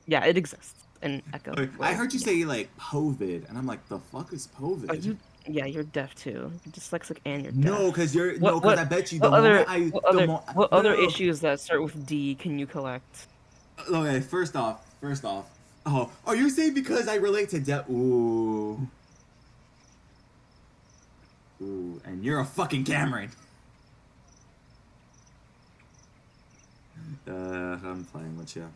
Yeah, it exists in Echo. I Well, heard you yeah. say, like, COVID, and I'm like, the fuck is Are COVID? you? Yeah, you're deaf too. You're dyslexic and you're No, deaf. because you're. What No, because what I bet you the what moment other I. what The other mo. what No, no, other no. issues that start with D can you collect? Okay, first off. Oh, are you saying because I relate to death? Ooh. Ooh, and you're a fucking Cameron. I'm playing with you.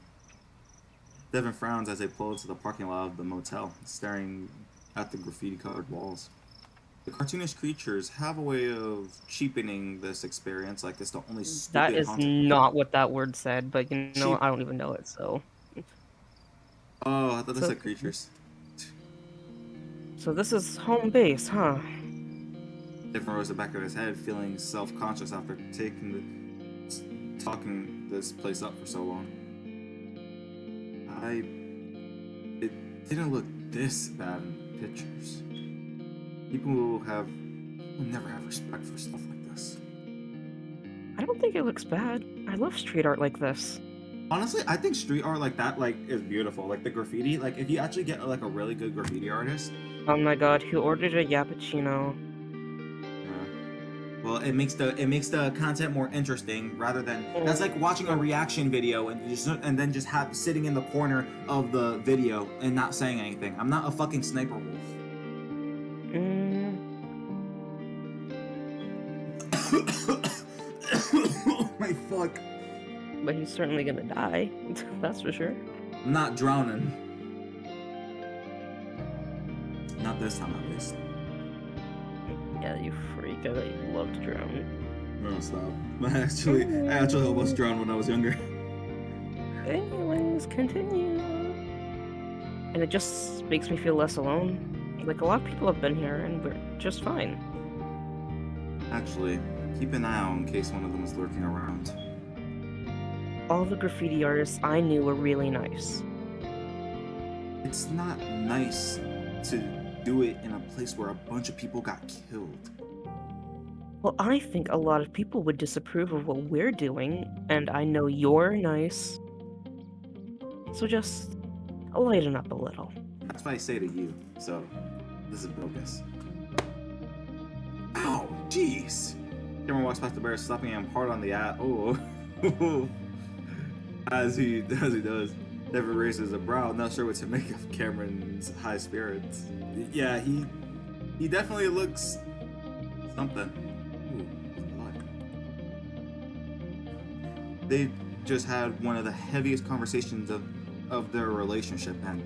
Devin frowns as they pull into the parking lot of the motel, staring at the graffiti-colored walls. The cartoonish creatures have a way of cheapening this experience, like it's the only That stupid is haunted. not what that word said, but you know what? Cheap. I don't even know it, so Oh, I thought they so said creatures. so this is home base, huh? Devin rose the back of his head, feeling self-conscious after talking this place up for so long. It didn't look this bad in pictures. People never have respect for stuff like this. I don't think it looks bad. I love street art like this. Honestly, I think street art like that is beautiful. Like the graffiti, like if you actually get like a really good graffiti artist, Oh my god, who ordered a yappuccino? well, it makes the content more interesting rather than that's like watching a reaction video and then just have sitting in the corner of the video and not saying anything. I'm not a fucking sniper wolf. Mm, Oh my fuck. but he's certainly gonna die. That's for sure. I'm not drowning. Not this time at least. Yeah, you freak. I bet you love to drown. No, stop. I actually almost drowned when I was younger. Anyways, continue. And it just makes me feel less alone. Like, a lot of people have been here, and we're just fine. Actually, keep an eye out in case one of them is lurking around. all the graffiti artists I knew were really nice. It's not nice to do it in a place where a bunch of people got killed. Well, I think a lot of people would disapprove of what we're doing, and I know you're nice. So just lighten up a little. That's what I say to you. So, this is bogus. Ow, jeez. Cameron walks past the bear, slapping him hard on the ass. Oh, as he does. Devon raises a brow, not sure what to make of Cameron's high spirits. Yeah, he definitely looks something. Ooh, blood. They just had one of the heaviest conversations of their relationship, and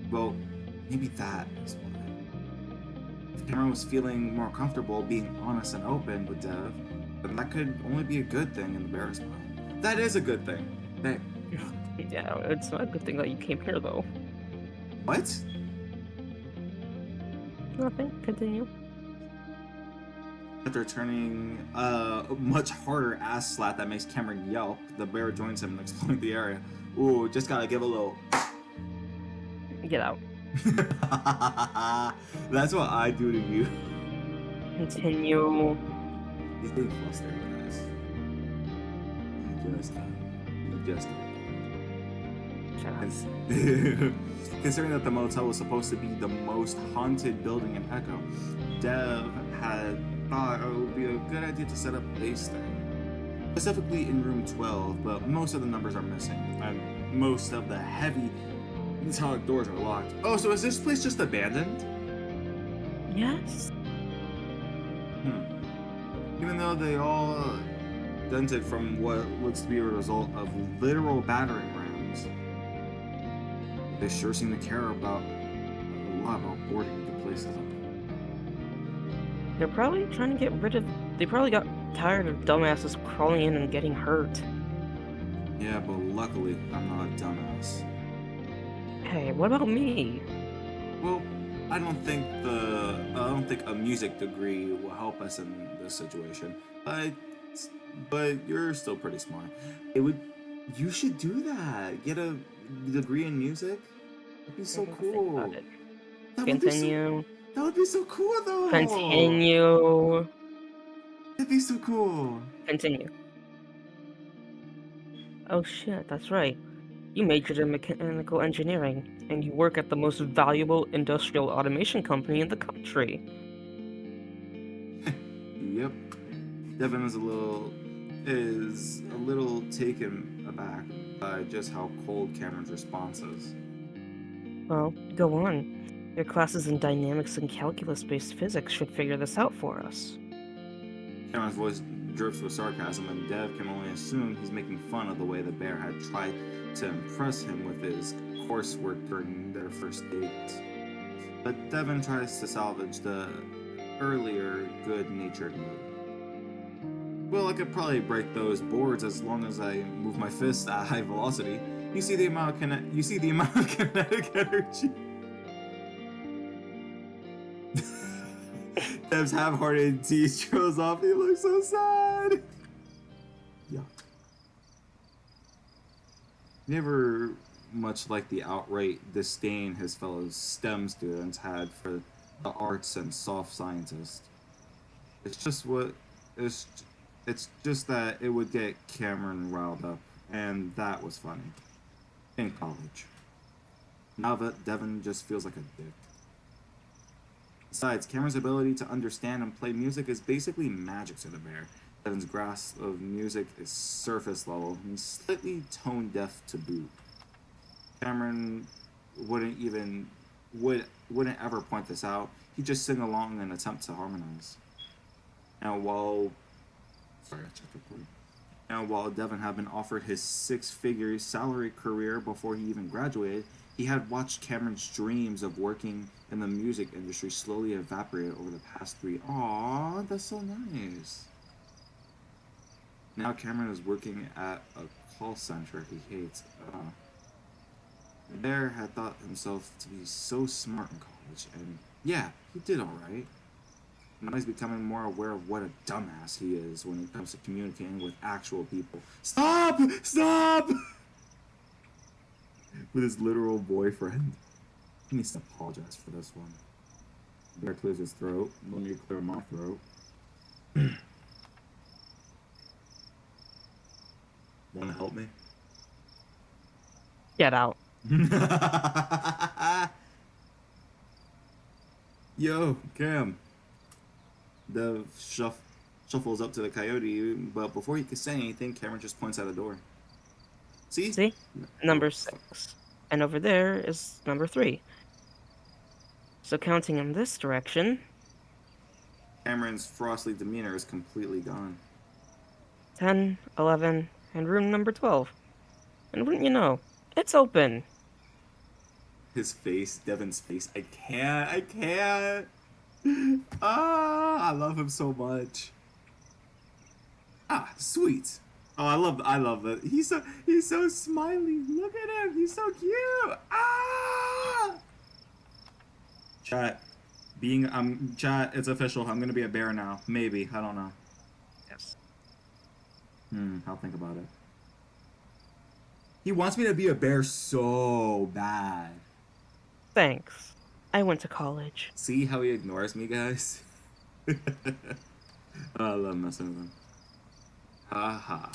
well, maybe that is why. If Cameron was feeling more comfortable being honest and open with Dev, then that could only be a good thing in the bear's mind. That is a good thing. Hey. Yeah, it's not a good thing that you came here, though. What? Nothing. Continue. After turning a much harder ass slap that makes Cameron yelp, the bear joins him and exploring the area. Ooh, just gotta give a little. Get out. That's what I do to you. Continue. He's being flustered, guys. You just Shut up. Considering that the motel was supposed to be the most haunted building in Echo, Dev had thought it would be a good idea to set up base there. Specifically in room 12, but most of the numbers are missing, and most of the heavy metallic doors are locked. Oh, so is this place just abandoned? Yes? Even though they all dented from what looks to be a result of literal battering rams, they sure seem to care about a lot about boarding the places up. They're probably trying to get rid of... They probably got tired of dumbasses crawling in and getting hurt. Yeah, but luckily, I'm not a dumbass. Hey, what about me? Well, I don't think a music degree will help us in this situation. But you're still pretty smart. You should do that. Get a degree in music. That'd be so Think cool. about it. That would be so. Continue. That would be so cool, though. Continue. That'd be so cool. Continue. Oh shit, that's right. You majored in mechanical engineering, and you work at the most valuable industrial automation company in the country. Yep. Devin is a little taken aback by just how cold Cameron's response is. Well, go on. Your classes in dynamics and calculus-based physics should figure this out for us. Cameron's voice drips with sarcasm, and Dev can only assume he's making fun of the way the bear had tried to impress him with his coursework during their first date. But Devin tries to salvage the earlier good-natured mood. Well, I could probably break those boards as long as I move my fists at high velocity. You see the amount of kinetic energy. Dev's half-hearted teeth trails off. He looks so sad. Yeah. Never much like the outright disdain his fellow STEM students had for the arts and soft scientists. It's just what it's just that it would get Cameron riled up, and that was funny. In college. Now that Devin just feels like a dick. Besides, Cameron's ability to understand and play music is basically magic to the bear. Devin's grasp of music is surface level and slightly tone deaf to boot. Cameron wouldn't ever point this out. He'd just sing along in an attempt to harmonize. Now while Devin had been offered his six-figure salary career before he even graduated, he had watched Cameron's dreams of working in the music industry slowly evaporate over the past 3. Aww, that's so nice. Now Cameron is working at a call center he hates. The bear had thought himself to be so smart in college, and yeah, he did alright. Now he's becoming more aware of what a dumbass he is when it comes to communicating with actual people. Stop! Stop! With his literal boyfriend. He needs to apologize for this one. Bear clears his throat. Let me clear my throat. Want to help me? Get out. Yo, Cam. Dev shuffles up to the coyote, but before he can say anything, Cameron just points at a door. See? See? Oh, Number 6. And over there is number 3. So counting in this direction, Cameron's frosty demeanor is completely gone. 10, 11, and room number 12. And wouldn't you know, it's open. His face, Devon's face. I can't. Ah, I love him so much. Ah, sweet. Oh, I love it. He's so smiley. Look at him. He's so cute. Ah! Chat, chat. It's official. I'm gonna be a bear now. Maybe. I don't know. Yes. I'll think about it. He wants me to be a bear so bad. Thanks. I went to college. See how he ignores me, guys? I love messing with him. Haha.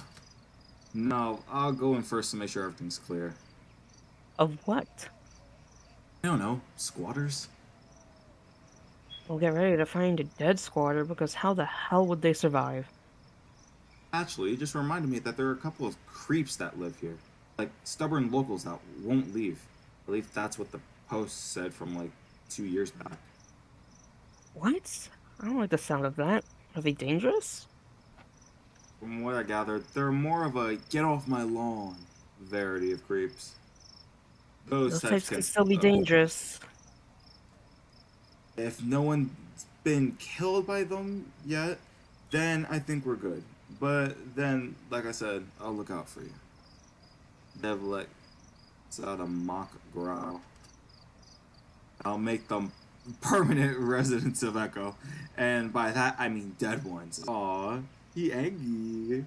No, I'll go in first to make sure everything's clear. Of what? I don't know. Squatters? We'll get ready to find a dead squatter because how the hell would they survive? Actually, it just reminded me that there are a couple of creeps that live here. Like, stubborn locals that won't leave. At least that's what the post said from, like, 2 years back. What? I don't like the sound of that. Are they dangerous? From what I gathered, they're more of a get off my lawn variety of creeps. Those Those types types can. can still be dangerous. If no one's been killed by them yet, then I think we're good. But then, like I said, I'll look out for you. Dev lets out a mock growl. I'll make them permanent residents of Echo. And by that, I mean dead ones. Aw, he angry.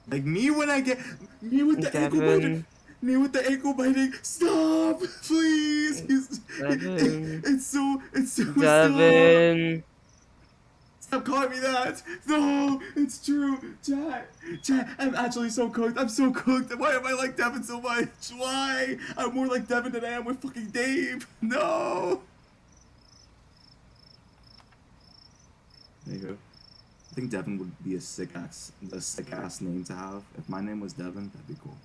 Like me when I get me with the ankle biting. Devon. Me with the ankle biting. Stop, please. Devon. It's so stop. Devon. Stop calling me that. No, it's true. Chat. I'm actually so cooked. I'm so cooked. Why am I like Devin so much? Why? I'm more like Devin than I am with fucking Dave. No. There you go. I think Devin would be a sick ass name to have. If my name was Devin, that'd be cool.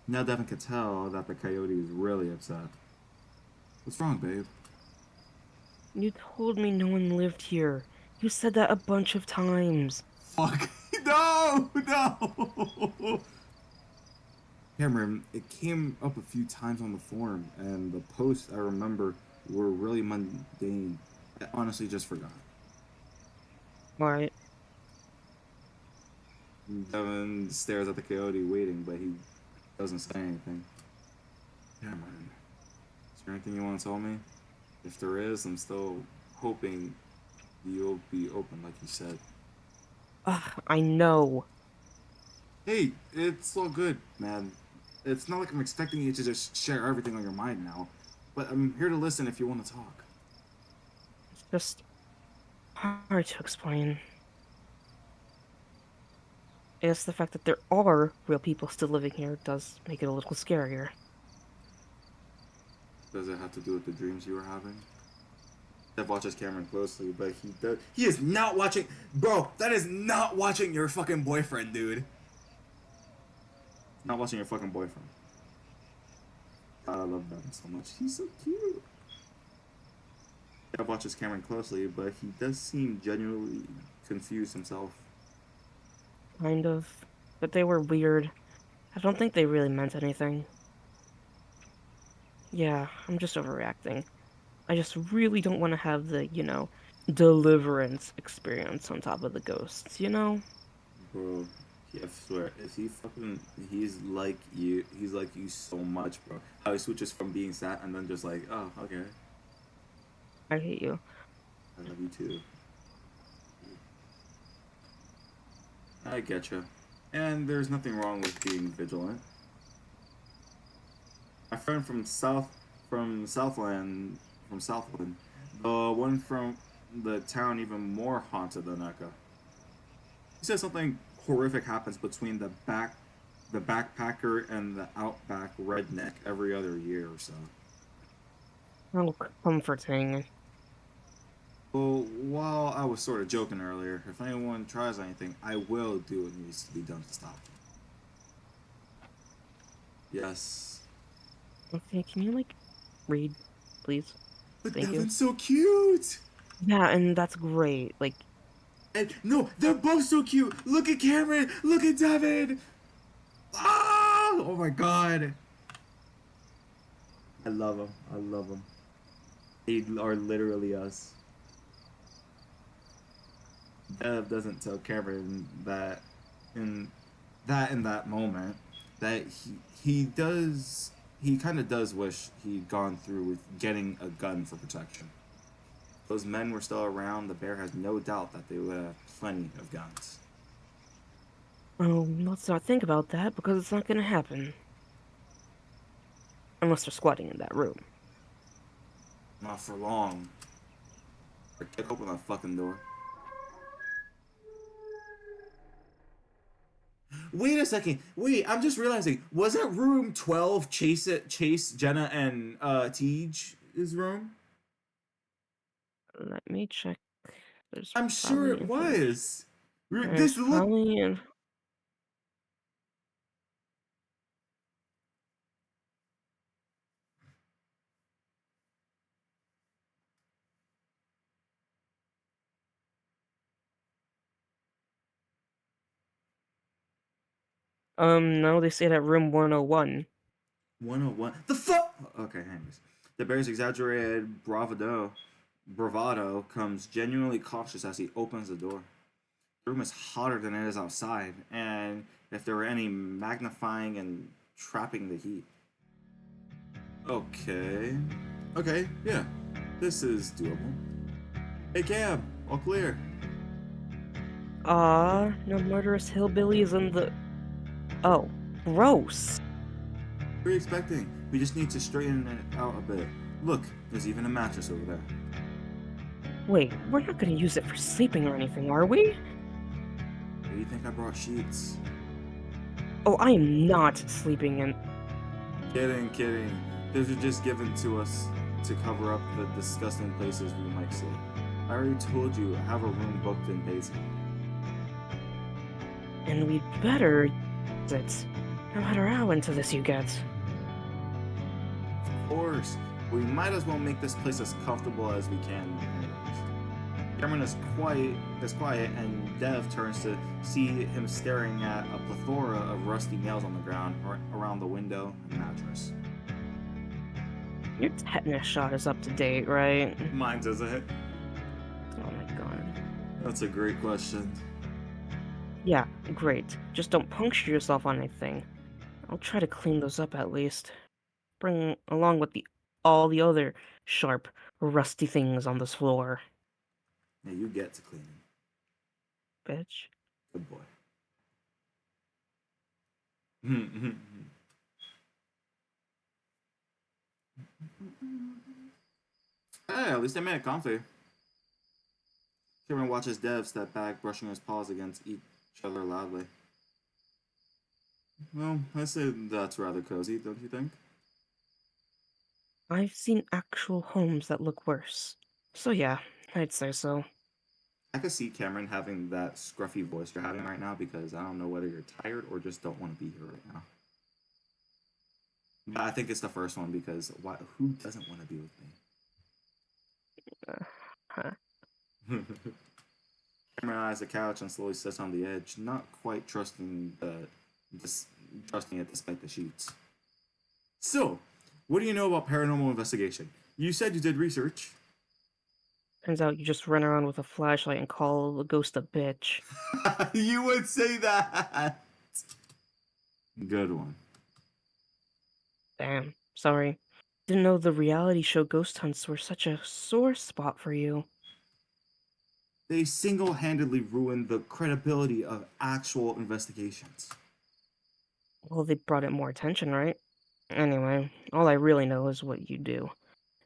Now Devin could tell that the coyote is really upset. What's wrong, babe? You told me no one lived here. You said that a bunch of times. Fuck. No. Cameron, it came up a few times on the forum, and the posts I remember were really mundane. I honestly just forgot. Right. Devin stares at the coyote waiting, but he doesn't say anything. Cameron, is there anything you want to tell me? If there is, I'm still hoping you'll be open like you said. I know. Hey, it's all good, man. It's not like I'm expecting you to just share everything on your mind now, but I'm here to listen if you want to talk. It's just hard to explain. It's the fact that there are real people still living here does make it a little scarier. Does it have to do with the dreams you were having? Dev watches Cameron closely, but he is not watching. Bro, that is not watching your fucking boyfriend, dude. Not watching your fucking boyfriend. God, I love Devin so much. He's so cute. Dev watches Cameron closely, but he does seem genuinely confused himself. Kind of. But they were weird. I don't think they really meant anything. Yeah, I'm just overreacting. I just really don't want to have the, deliverance experience on top of the ghosts, you know? Bro, yeah, I swear, if he's like you so much, bro. How he switches from being sad and then just like, oh, okay. I hate you. I love you too. I get you. And there's nothing wrong with being vigilant. My friend from Southland, from Southland, the one from the town even more haunted than Eka. He says something horrific happens between the backpacker and the outback redneck every other year or so. How comforting. Well, while I was sort of joking earlier, if anyone tries anything, I will do what needs to be done to stop them. Yes. Okay, can you like read, please? But Thank you. Devin's so cute! Yeah, and that's great. Like, And no, they're both so cute! Look at Cameron! Look at Devin! Ah! Oh my god! I love them. I love them. They are literally us. Dev doesn't tell Cameron that in that moment that he kind of does wish he'd gone through with getting a gun for protection. If those men were still around, the bear has no doubt that they would have plenty of guns. oh, let's not think about that because it's not gonna happen unless they're squatting in that room. Not for long. Kick open that fucking door. Wait a second. Wait, I'm just realizing. Wasn't room 12 Chase, Jenna, and Tej's room? Let me check. There's I'm sure probably it information. was. This There's look. probably in. No, they stayed at room 101. 101. The fuck? Okay, anyways. The bear's exaggerated bravado comes genuinely cautious as he opens the door. The room is hotter than it is outside, and if there were any magnifying and trapping the heat. Okay. Okay, yeah. This is doable. Hey, Cam, all clear. No murderous hillbillies in the. Oh, gross. What are you expecting? We just need to straighten it out a bit. Look, there's even a mattress over there. Wait, we're not gonna use it for sleeping or anything, are we? Where do you think I brought sheets? Oh, I am not sleeping in. Kidding, kidding. Those are just given to us to cover up the disgusting places we might sleep. I already told you I have a room booked in basement. And we'd better use it. No matter how into this you get. Of course, we might as well make this place as comfortable as we can. Anyways. Cameron is quiet, and Dev turns to see him staring at a plethora of rusty nails on the ground around the window and mattress. Your tetanus shot is up to date, right? Mine's isn't it? Oh my god. That's a great question. Yeah, great. Just don't puncture yourself on anything. I'll try to clean those up at least. Bring along with the all the other sharp, rusty things on this floor. Yeah, you get to cleaning. Bitch. Good boy. Hey, at least I made it comfy. Cameron watches Dev step back, brushing his paws against each other loudly. Well, I say that's rather cozy, don't you think? I've seen actual homes that look worse. So yeah, I'd say so. I could see Cameron having that scruffy voice you're having right now because I don't know whether you're tired or just don't want to be here right now. But I think it's the first one because who doesn't want to be with Huh. me? Cameron eyes the couch and slowly sits on the edge, not quite dis, trusting it despite the sheets. So, what do you know about paranormal investigation? You said you did research. Turns out you just run around with a flashlight and call a ghost a bitch. You would say that. Good one. Damn, sorry. Didn't know the reality show ghost hunts were such a sore spot for you. They single-handedly ruined the credibility of actual investigations. Well, they brought it more attention, right? Anyway, all I really know is what you do.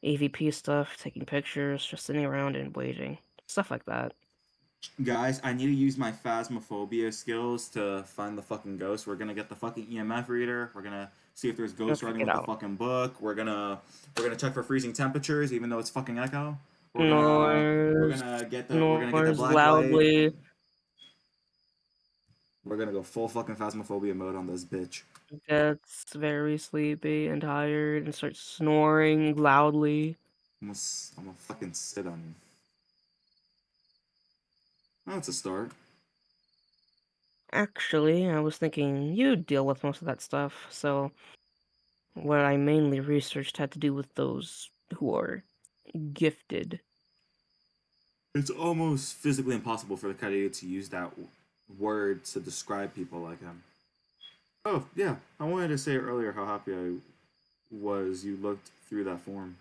AVP stuff, taking pictures, just sitting around and waiting. Stuff like that. Guys, I need to use my phasmophobia skills to find the fucking ghost. We're gonna get the fucking EMF reader. We're gonna see if there's ghost Okay, writing get with the out. fucking book. We're gonna check for freezing temperatures, even though it's fucking echo. We're Noise. gonna get the Noise black light. loudly. We're gonna go full fucking phasmophobia mode on this bitch. Gets very sleepy and tired and starts snoring loudly. I'm gonna fucking sit on you. That's a start. Actually, I was thinking you deal with most of that stuff, so what I mainly researched had to do with those who are gifted. It's almost physically impossible for the Kaede to use that word to describe people like him. Oh, yeah. I wanted to say earlier how happy I was you looked through that form.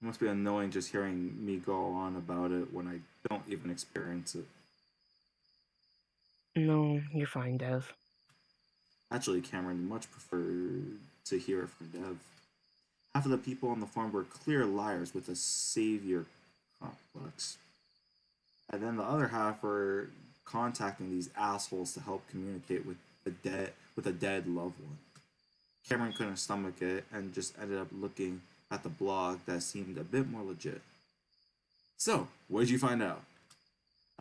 It must be annoying just hearing me go on about it when I don't even experience it. No, you're fine, Dev. Actually, Cameron much preferred to hear it from Dev. Half of the people on the farm were clear liars with a savior complex. And then the other half were contacting these assholes to help communicate with a dead loved one. Cameron couldn't stomach it and just ended up looking at the blog that seemed a bit more legit. So, what did you find out?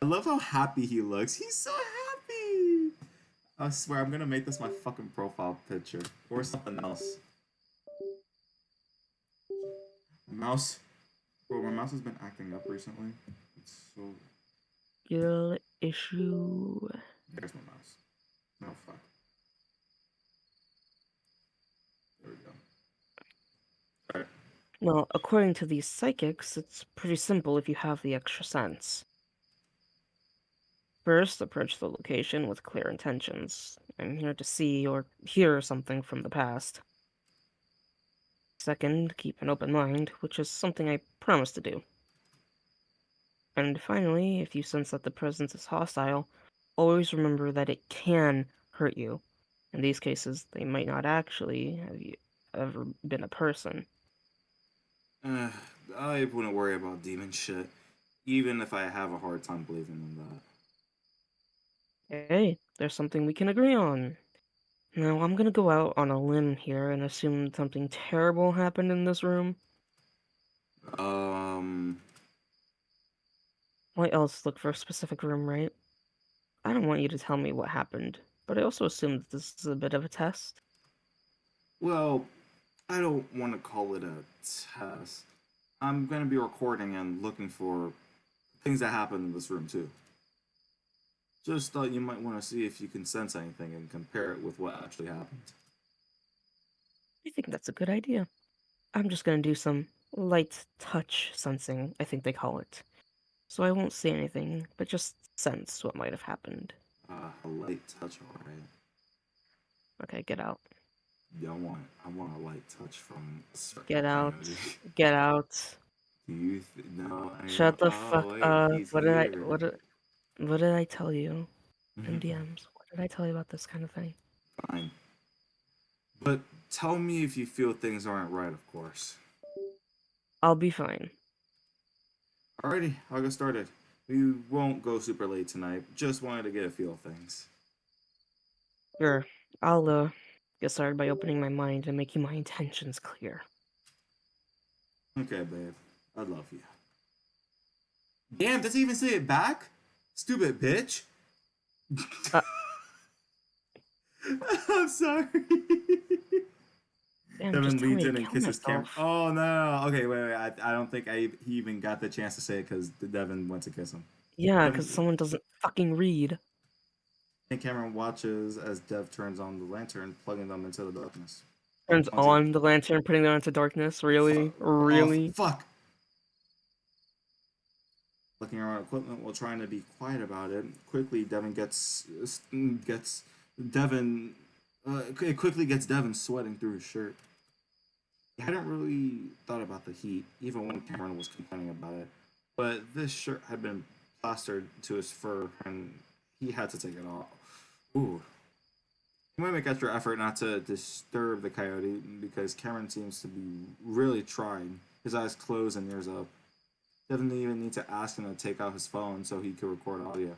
I love how happy he looks. He's so happy. I swear I'm gonna make this my fucking profile picture or something else. My mouse, bro, my mouse has been acting up recently. It's so. Skill issue. There's my mouse. No fuck. There we go. Alright. Well, according to these psychics, it's pretty simple if you have the extra sense. First, approach the location with clear intentions. I'm here to see or hear something from the past. Second, keep an open mind, which is something I promise to do. And finally, if you sense that the presence is hostile, always remember that it can hurt you. In these cases, they might not actually have you ever been a person. Uh, I wouldn't worry about demon shit, even if I have a hard time believing in that. Hey, there's something we can agree on. Now, I'm gonna go out on a limb here and assume something terrible happened in this room. Um, Why else look for a specific room, right? I don't want you to tell me what happened, but I also assume that this is a bit of a test. well, I don't want to call it a test. I'm gonna be recording and looking for things that happened in this room too. Just thought you might want to see if you can sense anything and compare it with what actually happened. I think that's a good idea. I'm just gonna do some light touch sensing, I think they call it. So I won't see anything, but just sense what might have happened. A light touch, alright. Okay, get out. Yeah, I want a light touch from a certain Get kind out. of. Get out. Do you no? I Shut know. the Oh fuck wait, up. he's here. What did I tell you in DMs? What did I tell you about this kind of thing? Fine, but tell me if you feel things aren't right, of course. I'll be fine. Alrighty, I'll get started. We won't go super late tonight. Just wanted to get a feel of things. Sure. I'll get started by opening my mind and making my intentions clear. Okay, babe. I love you. Damn, does he even say it back? Stupid bitch. Uh, I'm sorry. Damn, just Devin tell leans me to in and kill kisses Cameron. myself. Oh no! Okay, wait. I don't think he even got the chance to say it because Devin went to kiss him. Yeah, because Devin someone doesn't fucking read. and Cameron watches as Dev turns on the lantern, plugging them into the darkness. Turns Once again, on the lantern, putting them into darkness. fuck. Really? Oh Really? fuck! Looking around equipment while trying to be quiet about it. Quickly, Devin gets Devin. It quickly gets Devin sweating through his shirt. He hadn't really thought about the heat, even when Cameron was complaining about it. But this shirt had been plastered to his fur, and he had to take it off. Ooh. He might make extra effort not to disturb the coyote because Cameron seems to be really trying, his eyes closed and ears up. Doesn't even need to ask him to take out his phone so he could record audio.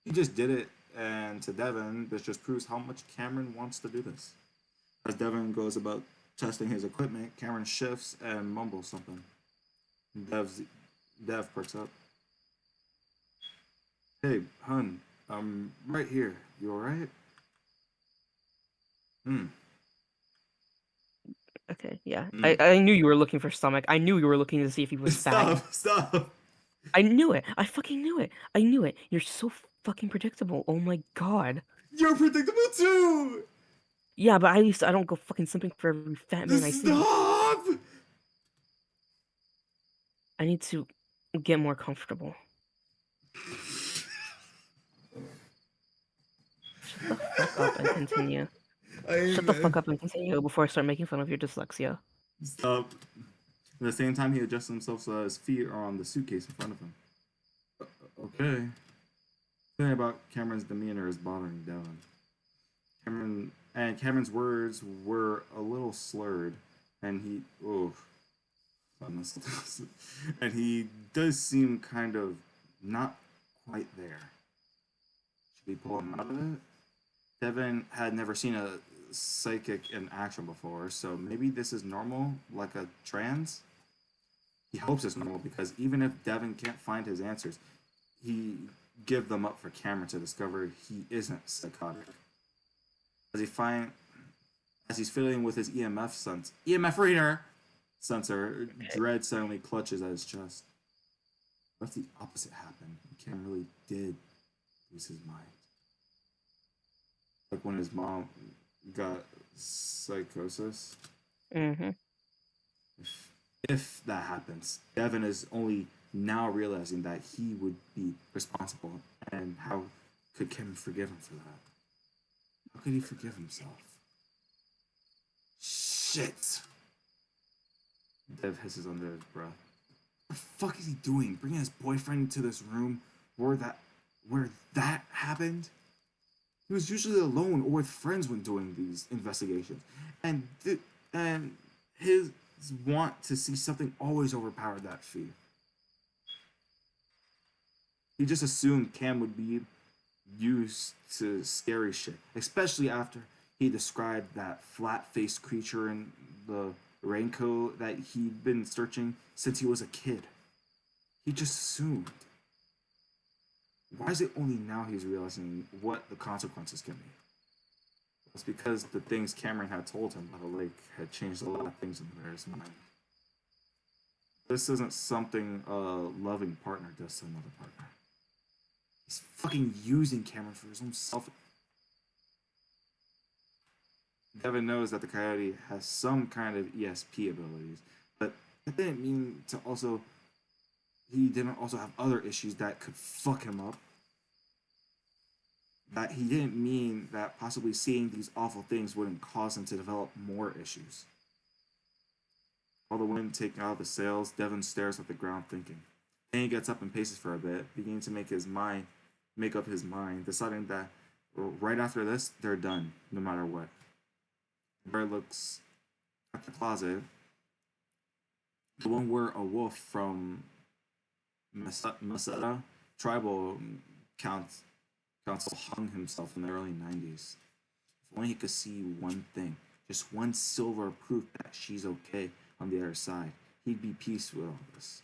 He just did it, and to Devon, this just proves how much Cameron wants to do this. As Devon goes about testing his equipment, Cameron shifts and mumbles something. Dev perks up. Hey, hun, I'm right here. You alright? Hmm. Okay, yeah. I, Hmm. I knew you were looking for stomach. I knew you were looking to see if he was fag. Stop! Stop! I knew it. I fucking knew it. I knew it. You're so fucking predictable. Oh my god. You're predictable too! Yeah, but at least I don't go fucking simping for every fat man I see. Stop! I need to get more comfortable. Shut the fuck up and continue. Shut the fuck I'm. up and continue before I start making fun of your dyslexia. Stop. At the same time, he adjusts himself so that his feet are on the suitcase in front of him. Okay. Something about Cameron's demeanor is bothering Devon. Cameron's words were a little slurred, and and he does seem kind of not quite there. Should we pull him out of it? Devon had never seen a psychic in action before, so maybe this is normal, like a trance. He hopes it's normal because even if Devon can't find his answers, he give them up for Cameron to discover he isn't psychotic. As he find as he's fiddling with his EMF reader sensor, dread suddenly clutches at his chest. What if the opposite happened? Cam really did lose his mind. Like when his mom got psychosis. Mm-hmm. If that happens, Devon is only now realizing that he would be responsible, and how could Kim forgive him for that? How could he forgive himself? Shit! Dev hisses under his breath. What the fuck is he doing? Bringing his boyfriend into this room where that happened? He was usually alone or with friends when doing these investigations, and and his want to see something always overpowered that fear. He just assumed Cam would be used to scary shit, especially after he described that flat-faced creature in the raincoat that he'd been searching since he was a kid. He just assumed. Why is it only now he's realizing what the consequences can be? It's because the things Cameron had told him about the lake had changed a lot of things in the bear's mind. This isn't something a loving partner does to another partner. He's fucking using Cameron for his own self. Devon knows that the coyote has some kind of ESP abilities, but that didn't mean to also. He didn't also have other issues that could fuck him up. That he didn't mean that possibly seeing these awful things wouldn't cause him to develop more issues. While the wind taking out the sails, Devon stares at the ground thinking. Then he gets up and paces for a bit, beginning to make up his mind, deciding that right after this, they're done, no matter what. Bear looks at the closet, the one where a wolf from Masada tribal council hung himself in the early 90s. If only he could see one thing, just one silver proof that she's okay on the other side, he'd be peace with all this.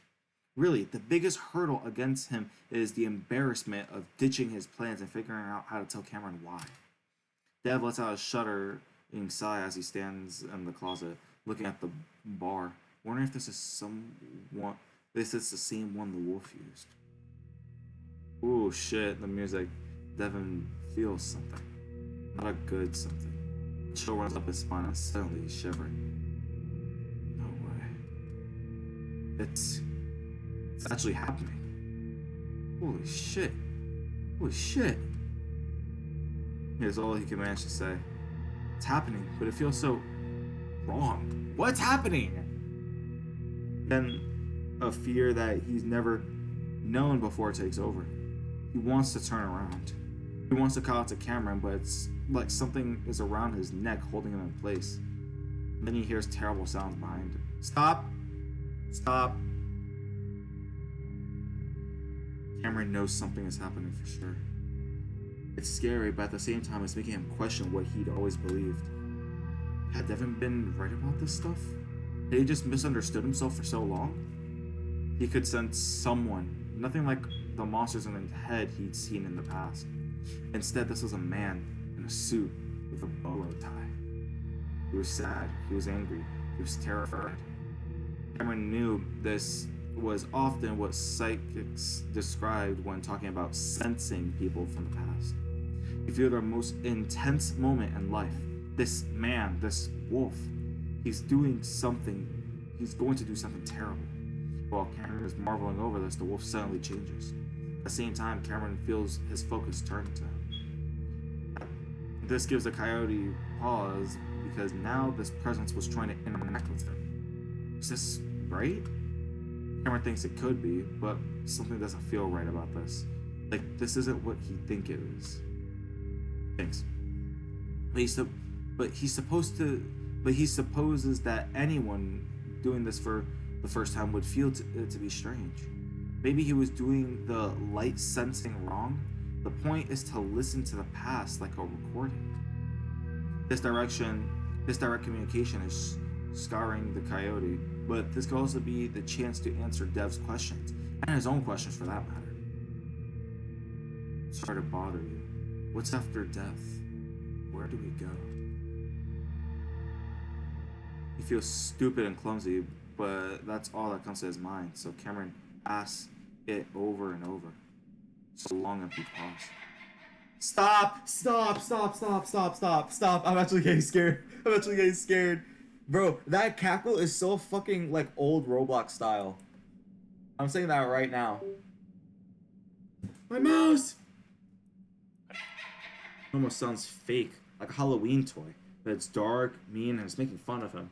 Really, the biggest hurdle against him is the embarrassment of ditching his plans and figuring out how to tell Cameron why. Dev lets out a shuddering sigh as he stands in the closet, looking at the bar, wondering if this is the same one the wolf used. Ooh, shit, the music. Devon feels something. Not a good something. A chill runs up his spine and suddenly he's shivering. No way. It's actually happening. Holy shit. Holy shit. Here's all he can manage to say. It's happening, but it feels so wrong. What's happening? Then a fear that he's never known before takes over. He wants to turn around. He wants to call out to Cameron, but it's like something is around his neck holding him in place. And then he hears terrible sounds behind him. Stop! Stop! Cameron knows something is happening for sure. It's scary, but at the same time, it's making him question what he'd always believed. Had Devon been right about this stuff? Had he just misunderstood himself for so long? He could sense someone, nothing like the monsters in his head he'd seen in the past. Instead, this was a man in a suit with a bolo tie. He was sad, he was angry, he was terrified. Cameron knew this was often what psychics described when talking about sensing people from the past. You feel their most intense moment in life. This man, this wolf, he's doing something, he's going to do something terrible. While Cameron is marveling over this, the wolf suddenly changes. At the same time, Cameron feels his focus turn to him. This gives the coyote pause because now this presence was trying to interact with him. Is this right? Cameron thinks it could be, but something doesn't feel right about this. Like, this isn't what he think it is. Thanks. But he supposes that anyone doing this for the first time would feel it to be strange. Maybe he was doing the light sensing wrong. The point is to listen to the past like a recording. This direct communication is scarring the coyote, but this could also be the chance to answer Dev's questions, and his own questions for that matter. Sorry to bother you. What's after death? Where do we go? He feels stupid and clumsy, but that's all that comes to his mind, so Cameron asks it over and over. So long empty pause. Stop! Stop! Stop! Stop! Stop! Stop! Stop! I'm actually getting scared. I'm actually getting scared. Bro, that cackle is so fucking like old Roblox style. I'm saying that right now. My mouse! It almost sounds fake, like a Halloween toy. But it's dark, mean, and it's making fun of him.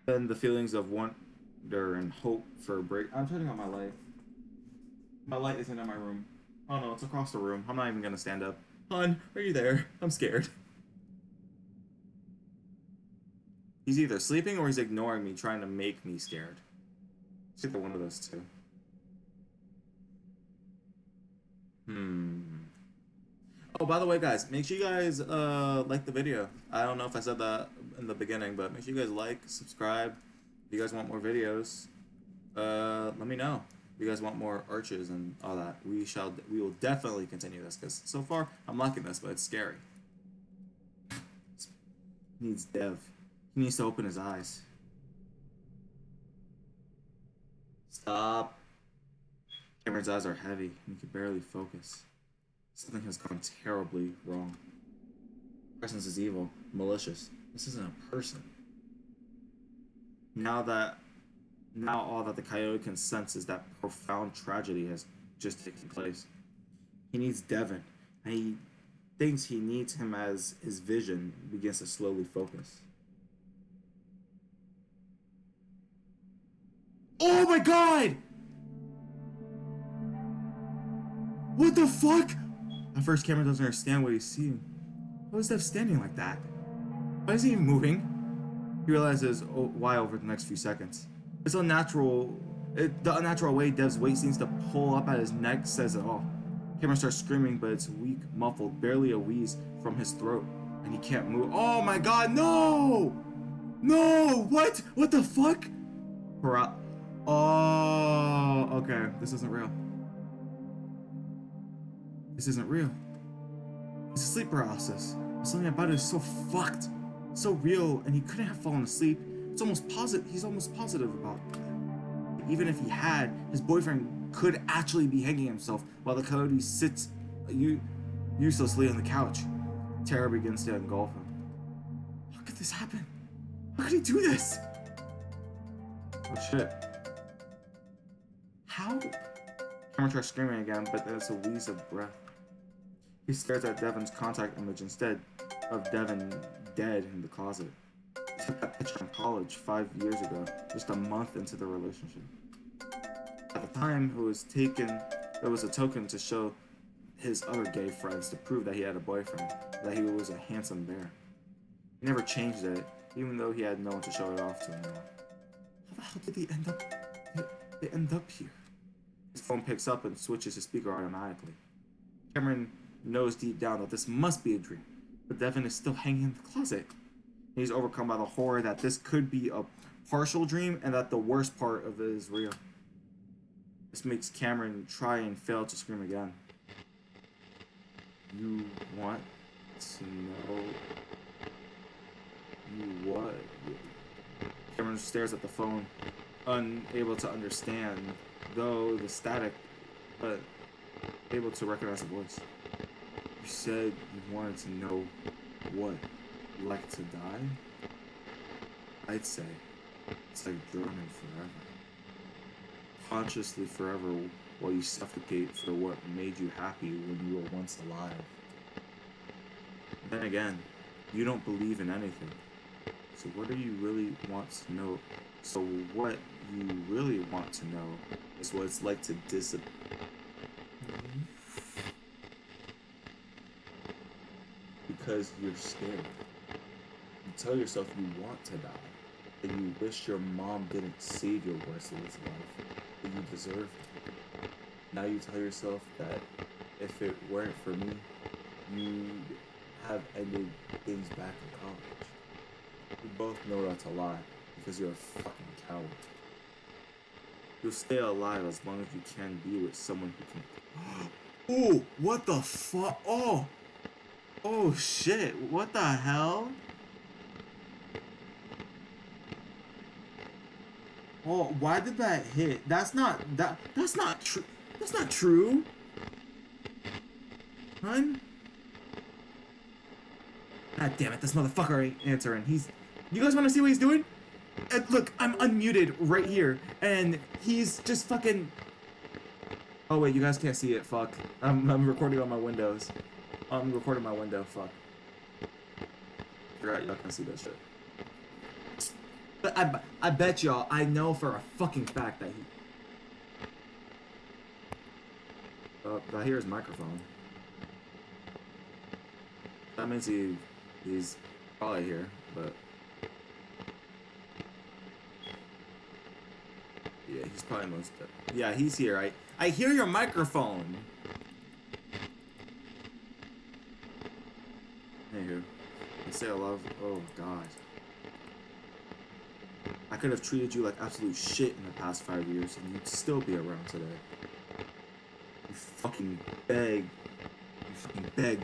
Then the feelings of wonder and hope for a break. I'm turning on my light. My light isn't in my room. Oh no, it's across the room. I'm not even gonna stand up. Hun, are you there? I'm scared. He's either sleeping or he's ignoring me, trying to make me scared. It's either one of those two. Oh, by the way, guys, make sure you guys like the video. I don't know if I said that in the beginning, but make sure you guys like, subscribe. If you guys want more videos, let me know. If you guys want more arches and all that, we will definitely continue this, because so far I'm liking this, but it's scary. He needs Dev. He needs to open his eyes. Stop. Cameron's eyes are heavy and he can barely focus. Something has gone terribly wrong. Presence is evil, malicious. This isn't a person. Now all that the coyote can sense is that profound tragedy has just taken place. He needs Devon, and he thinks he needs him as his vision begins to slowly focus. Oh my god! What the fuck? At first, Cameron doesn't understand what he's seeing. How is Dev standing like that? Why is he even moving? He realizes why over the next few seconds. It's unnatural. The unnatural way Dev's weight seems to pull up at his neck says it all. Cameron starts screaming, but it's weak, muffled, barely a wheeze from his throat, and he can't move. Oh my god, no! No! What? What the fuck? Oh, okay. This isn't real. This isn't real. It's a sleep paralysis. Something about it is so fucked, so real, and he couldn't have fallen asleep. It's almost positive. He's almost positive about it. Even if he had, his boyfriend could actually be hanging himself while the coyote sits uselessly on the couch. Terror begins to engulf him. How could this happen? How could he do this? Oh shit. How? Cameron tries screaming again, but there's a wheeze of breath. He stares at Devon's contact image instead of Devon dead in the closet. He took that picture in college 5 years ago, just a month into the relationship. At the time, it was a token to show his other gay friends to prove that he had a boyfriend, that he was a handsome bear. He never changed it, even though he had no one to show it off to anymore. How the hell did they end up here? His phone picks up and switches his speaker automatically. Cameron knows deep down that this must be a dream, but Devon is still hanging in the closet. He's overcome by the horror that this could be a partial dream and that the worst part of it is real. This makes Cameron try and fail to scream again. You want to know? You what? Cameron stares at the phone, unable to understand, though the static, but able to recognize the voice. You said you wanted to know what? Like to die? I'd say it's like drowning forever. Consciously forever while you suffocate for what made you happy when you were once alive. Then again, you don't believe in anything. So what do you really want to know? So what you really want to know is what it's like to disappear. Because you're scared. You tell yourself you want to die. That you wish your mom didn't save your worst of its life. That you deserve it. Now you tell yourself that if it weren't for me, you'd have ended things back in college. We both know that's a lie, because you're a fucking coward. You'll stay alive as long as you can be with someone who can... Oh, what the fuck? Oh! Oh shit, what the hell? Oh, why did that hit? That's not true. That's not true. Hun? God damn it, this motherfucker ain't answering. You guys wanna see what he's doing? Look, I'm unmuted right here, and he's just fucking... Oh wait, you guys can't see it, fuck. I'm recording on my Windows. I'm recording my window, fuck. You're right, y'all can see that shit. But I bet y'all, I know for a fucking fact that he... Oh, I hear his microphone. That means he's probably here, but... Yeah, he's probably most of it. Yeah, he's here. I hear your microphone! Anywho, I say I love... Oh, God. I could have treated you like absolute shit in the past 5 years, and you'd still be around today. You fucking beg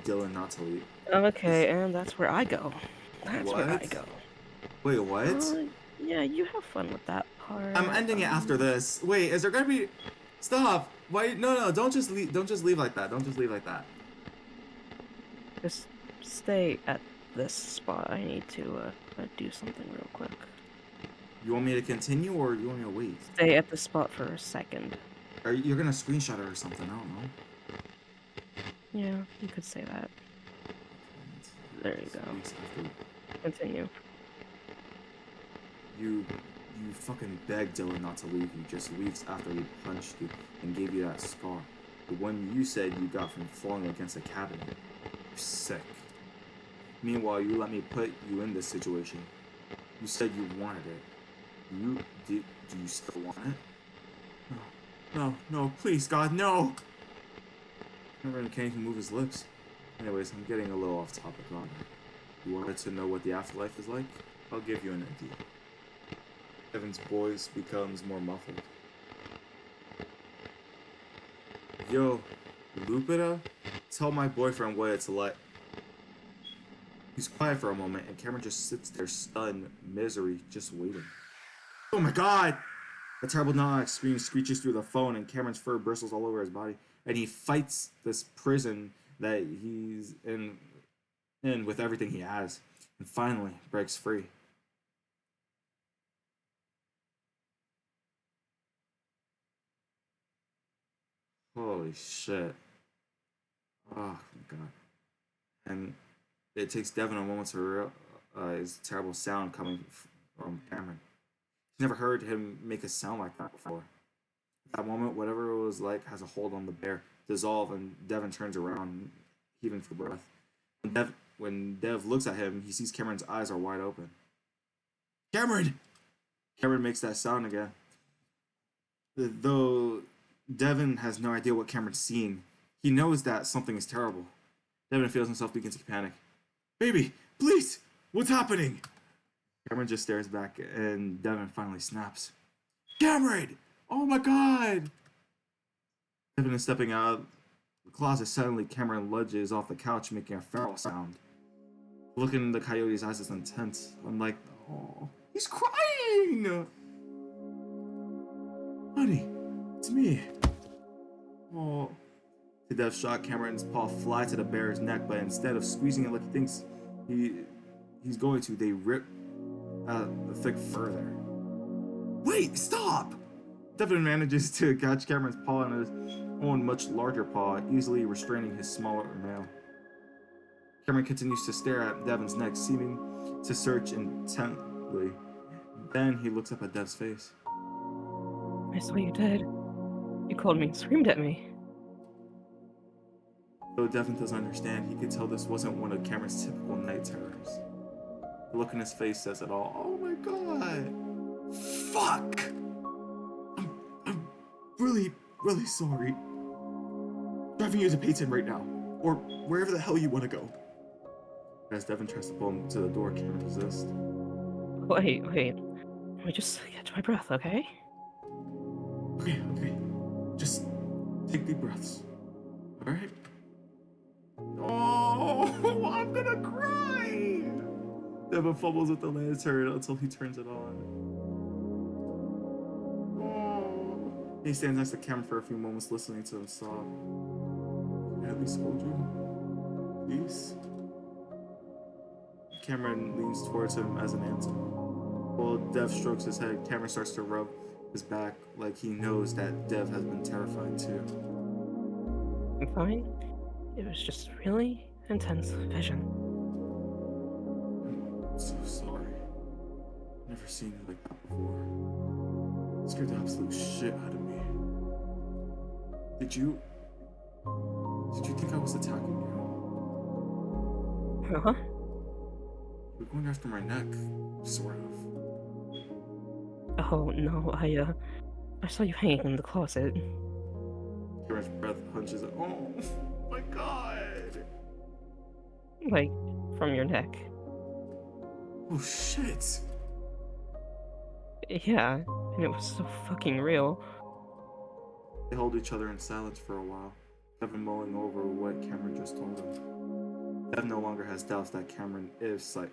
Dylan not to leave. Okay, and that's where I go. That's What? where I go. Wait, what? Yeah, you have fun with that part. I'm ending it after this. Wait, is there gonna be... Stop! Wait, no, don't just leave like that. Don't just leave like that. Just stay at this spot. I need to do something real quick. You want me to continue, or you want me to wait? Stay at the spot for a second. You're gonna screenshot it or something, I don't know. Yeah, you could say that. There you go. Continue. You fucking begged Dylan not to leave you just weeks after he punched you and gave you that scar. The one you said you got from falling against a cabinet. You're sick. Meanwhile, you let me put you in this situation. You said you wanted it. Do you still want it? No, please, God, no! Cameron can't even move his lips. Anyways, I'm getting a little off topic on it. You wanted to know what the afterlife is like? I'll give you an idea. Evan's voice becomes more muffled. Yo, Lupita, tell my boyfriend what it's like. He's quiet for a moment, and Cameron just sits there stunned, misery, just waiting. Oh my God! A terrible knock scream screeches through the phone, and Cameron's fur bristles all over his body, and he fights this prison that he's in with everything he has, and finally breaks free. Holy shit. Oh my God. And it takes Devon a moment to is a terrible sound coming from Cameron. He's never heard him make a sound like that before. At that moment, whatever it was like has a hold on the bear, dissolve, and Devon turns around, heaving for breath. When Dev looks at him, he sees Cameron's eyes are wide open. Cameron! Cameron makes that sound again. Though Devon has no idea what Cameron's seeing, he knows that something is terrible. Devon feels himself begin to panic. Baby, please! What's happening? Cameron just stares back, and Devon finally snaps. Cameron! Oh my god! Devon is stepping out of the closet. Suddenly, Cameron lunges off the couch, making a feral sound. Looking in the coyote's eyes is intense. I'm like, oh, he's crying! Honey, it's me. Oh. To Dev's shock, Cameron's paw flies to the bear's neck, but instead of squeezing it like he thinks he's going to, they rip the thick further. Wait, stop! Devin manages to catch Cameron's paw in his own much larger paw, easily restraining his smaller male. Cameron continues to stare at Devon's neck, seeming to search intently. Then he looks up at Dev's face. I saw you dead. You called me and screamed at me. Though Devon doesn't understand, he could tell this wasn't one of Cameron's typical night terrors. The look in his face says it all. Oh my god! Fuck! I'm really, really sorry. Driving you to Peyton right now, or wherever the hell you want to go. As Devon tries to pull him to the door, Cameron resists. Wait. Let me just catch my breath, okay? Okay. Just take deep breaths. Alright? Oh, I'm gonna cry! Devon fumbles with the lantern until he turns it on. Oh. He stands next to Cameron for a few moments, listening to him sob. Can I at least hold you? Please? Cameron leans towards him as an answer. While Dev strokes his head, Cameron starts to rub his back like he knows that Dev has been terrified too. I'm fine. It was just really intense vision. I'm so sorry. Never seen you like that before. It scared the absolute shit out of me. Did you think I was attacking you? Huh? You're going after my neck, sort of. Oh no, I saw you hanging in the closet. Cameron's breath hunches. Oh my god! Like, from your neck. Oh shit! Yeah, and it was so fucking real. They hold each other in silence for a while, Devon mulling over what Cameron just told him. Dev no longer has doubts that Cameron is psychic,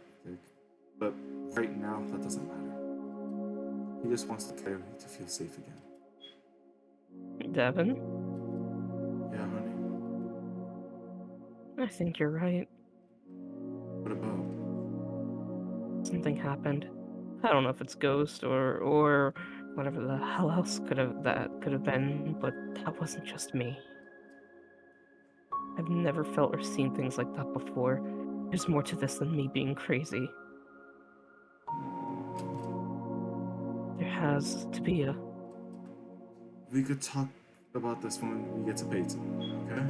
but right now that doesn't matter. He just wants the coyote to feel safe again. Devon? Yeah, honey. I think you're right. What about? Something happened. I don't know if it's ghost or whatever the hell else could have been, but that wasn't just me. I've never felt or seen things like that before. There's more to this than me being crazy. There has to be a... We could talk about this when we get to Peyton, okay?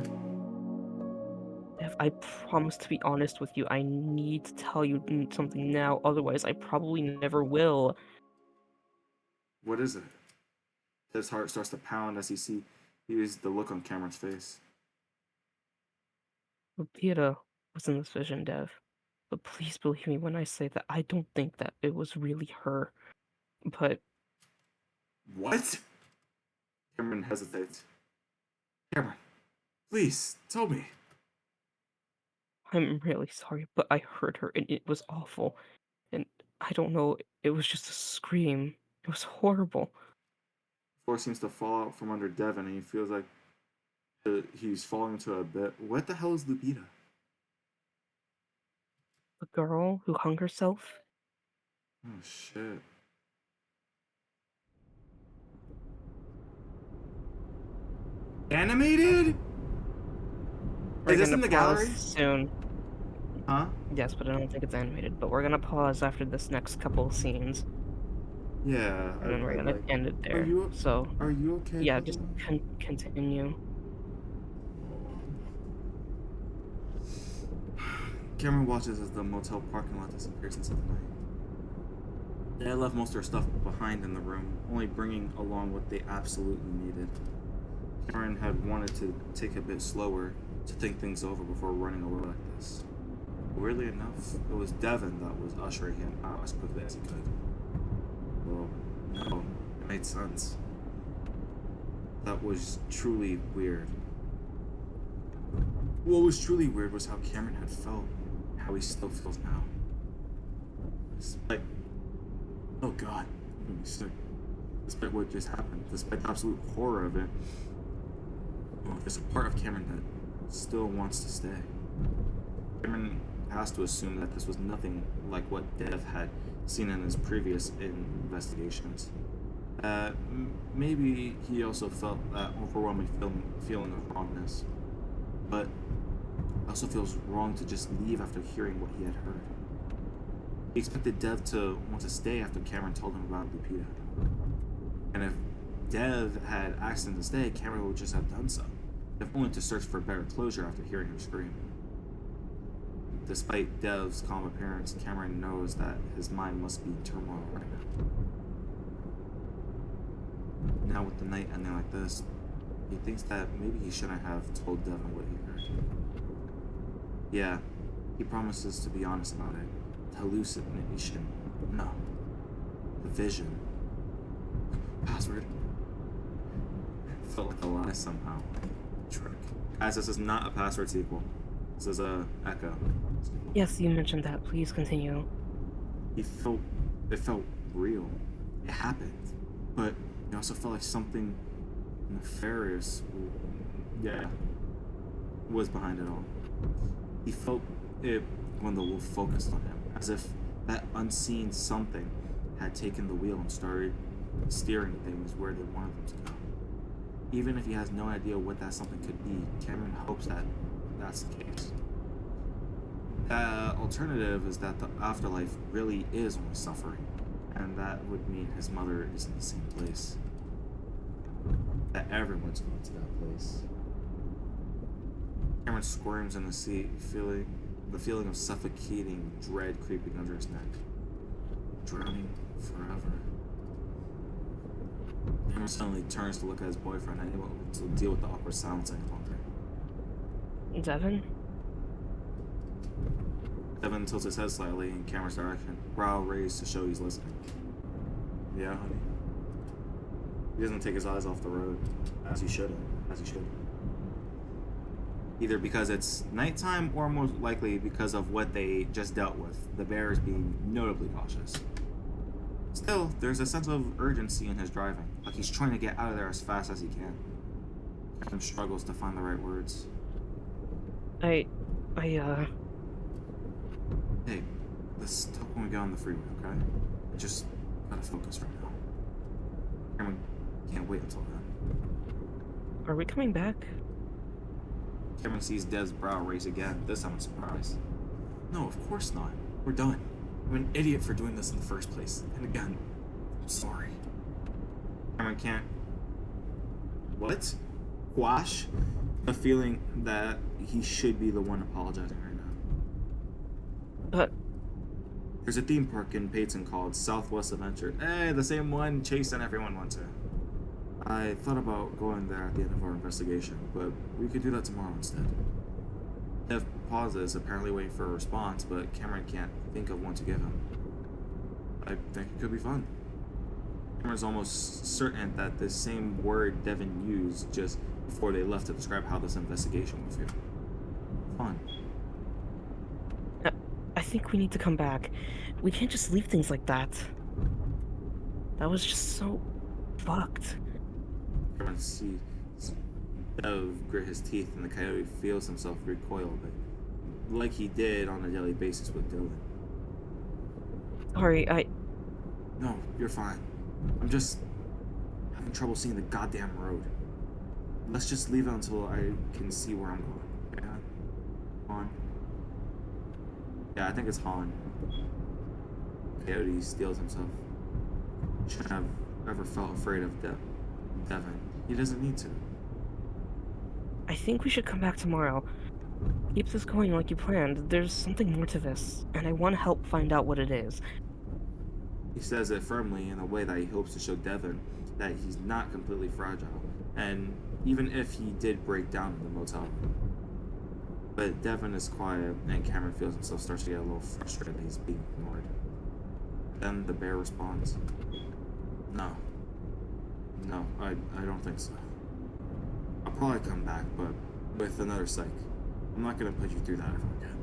If I promise to be honest with you, I need to tell you something now, otherwise I probably never will. What is it? His heart starts to pound as he sees the look on Cameron's face. Lupita was in this vision, Dev. But please believe me when I say that I don't think that it was really her. But What? Cameron hesitates. Cameron, please, tell me. I'm really sorry, but I heard her and it was awful. And I don't know, it was just a scream. It was horrible. The floor seems to fall out from under Devon, and he feels like he's falling into a bit. What the hell is Lupita? The girl who hung herself. Oh shit. Animated? We're Is this gonna in the pause gallery? soon. Huh? Yes, but I don't think it's animated. But we're gonna pause after this next couple of scenes, Yeah, and then we're I'd gonna like. end it Are there. you So, are you okay, yeah, just Devon? continue. Cameron watches as the motel parking lot disappears into the night. They had left most of their stuff behind in the room, only bringing along what they absolutely needed. Cameron had wanted to take a bit slower, to think things over before running away like this. Weirdly enough, it was Devon that was ushering him out as quickly as he could. Well, no, it made sense. That was truly weird. What was truly weird was how Cameron had felt, and how he still feels now. Despite, oh god, it made me sick. Despite what just happened, despite the absolute horror of it, well, there's a part of Cameron that still wants to stay. Cameron has to assume that this was nothing like what Dev had seen in his previous investigations. Maybe he also felt that overwhelming feeling of wrongness. But it also feels wrong to just leave after hearing what he had heard. He expected Dev to want to stay after Cameron told him about Lupita. And if Dev had asked him to stay, Cameron would just have done so, if only to search for better closure after hearing her scream. Despite Dev's calm appearance, Cameron knows that his mind must be in turmoil right now. Now with the night ending like this, he thinks that maybe he shouldn't have told Devon what he heard. Yeah, he promises to be honest about it. The hallucination. No. The vision. Password. Felt like a lie somehow. Trick. Guys, this is not a password sequel. This is a echo. Yes, you mentioned that. Please continue. It felt real. It happened. But it also felt like something nefarious, yeah, was behind it all. He felt it when the wolf focused on him, as if that unseen something had taken the wheel and started steering things where they wanted them to go. Even if he has no idea what that something could be, Cameron hopes that that's the case. The alternative is that the afterlife really is only suffering, and that would mean his mother is in the same place. That everyone's going to that place. Cameron squirms in the seat, feeling the feeling of suffocating dread creeping under his neck. Drowning forever. Cameron suddenly turns to look at his boyfriend, unable to deal with the awkward silence any longer. Devon? Devon tilts his head slightly in Cameron's direction, brow raised to show he's listening. Yeah, honey. He doesn't take his eyes off the road, as he should. Either because it's nighttime or most likely because of what they just dealt with, the bears being notably cautious. Still, there's a sense of urgency in his driving, like he's trying to get out of there as fast as he can. Cameron struggles to find the right words. I, Hey, let's talk when we get on the freeway, okay? I just gotta focus right now. Cameron can't wait until then. Are we coming back? Cameron sees Dev's brow raise again, this time in surprise. No, of course not. We're done. I'm an idiot for doing this in the first place. And again, I'm sorry. Cameron can't... What? Quash? The feeling that he should be the one apologizing right now. But... There's a theme park in Payton called Southwest Adventure. Hey, the same one Chase and everyone went to. I thought about going there at the end of our investigation, but we could do that tomorrow instead. Dev pauses, apparently waiting for a response, but Cameron can't think of one to give him. I think it could be fun. Cameron's almost certain that the same word Devon used just before they left to describe how this investigation would feel. Fun. I think we need to come back. We can't just leave things like that. That was just so fucked. Cameron sees Dev grit his teeth and the coyote feels himself recoil a bit, like he did on a daily basis with Dylan. Sorry, No, you're fine. I'm just having trouble seeing the goddamn road. Let's just leave it until I can see where I'm going. Yeah? Come on. Yeah, I think it's Han. Coyote steals himself. Shouldn't have ever felt afraid of Devon. He doesn't need to. I think we should come back tomorrow. Keep this going like you planned. There's something more to this, and I want to help find out what it is. He says it firmly in a way that he hopes to show Devon that he's not completely fragile, and even if he did break down in the motel room. But Devon is quiet, and Cameron feels himself starts to get a little frustrated that he's being ignored. Then the bear responds, No, no, I don't think so. I'll probably come back, but with another psych. I'm not gonna put you through that ever again.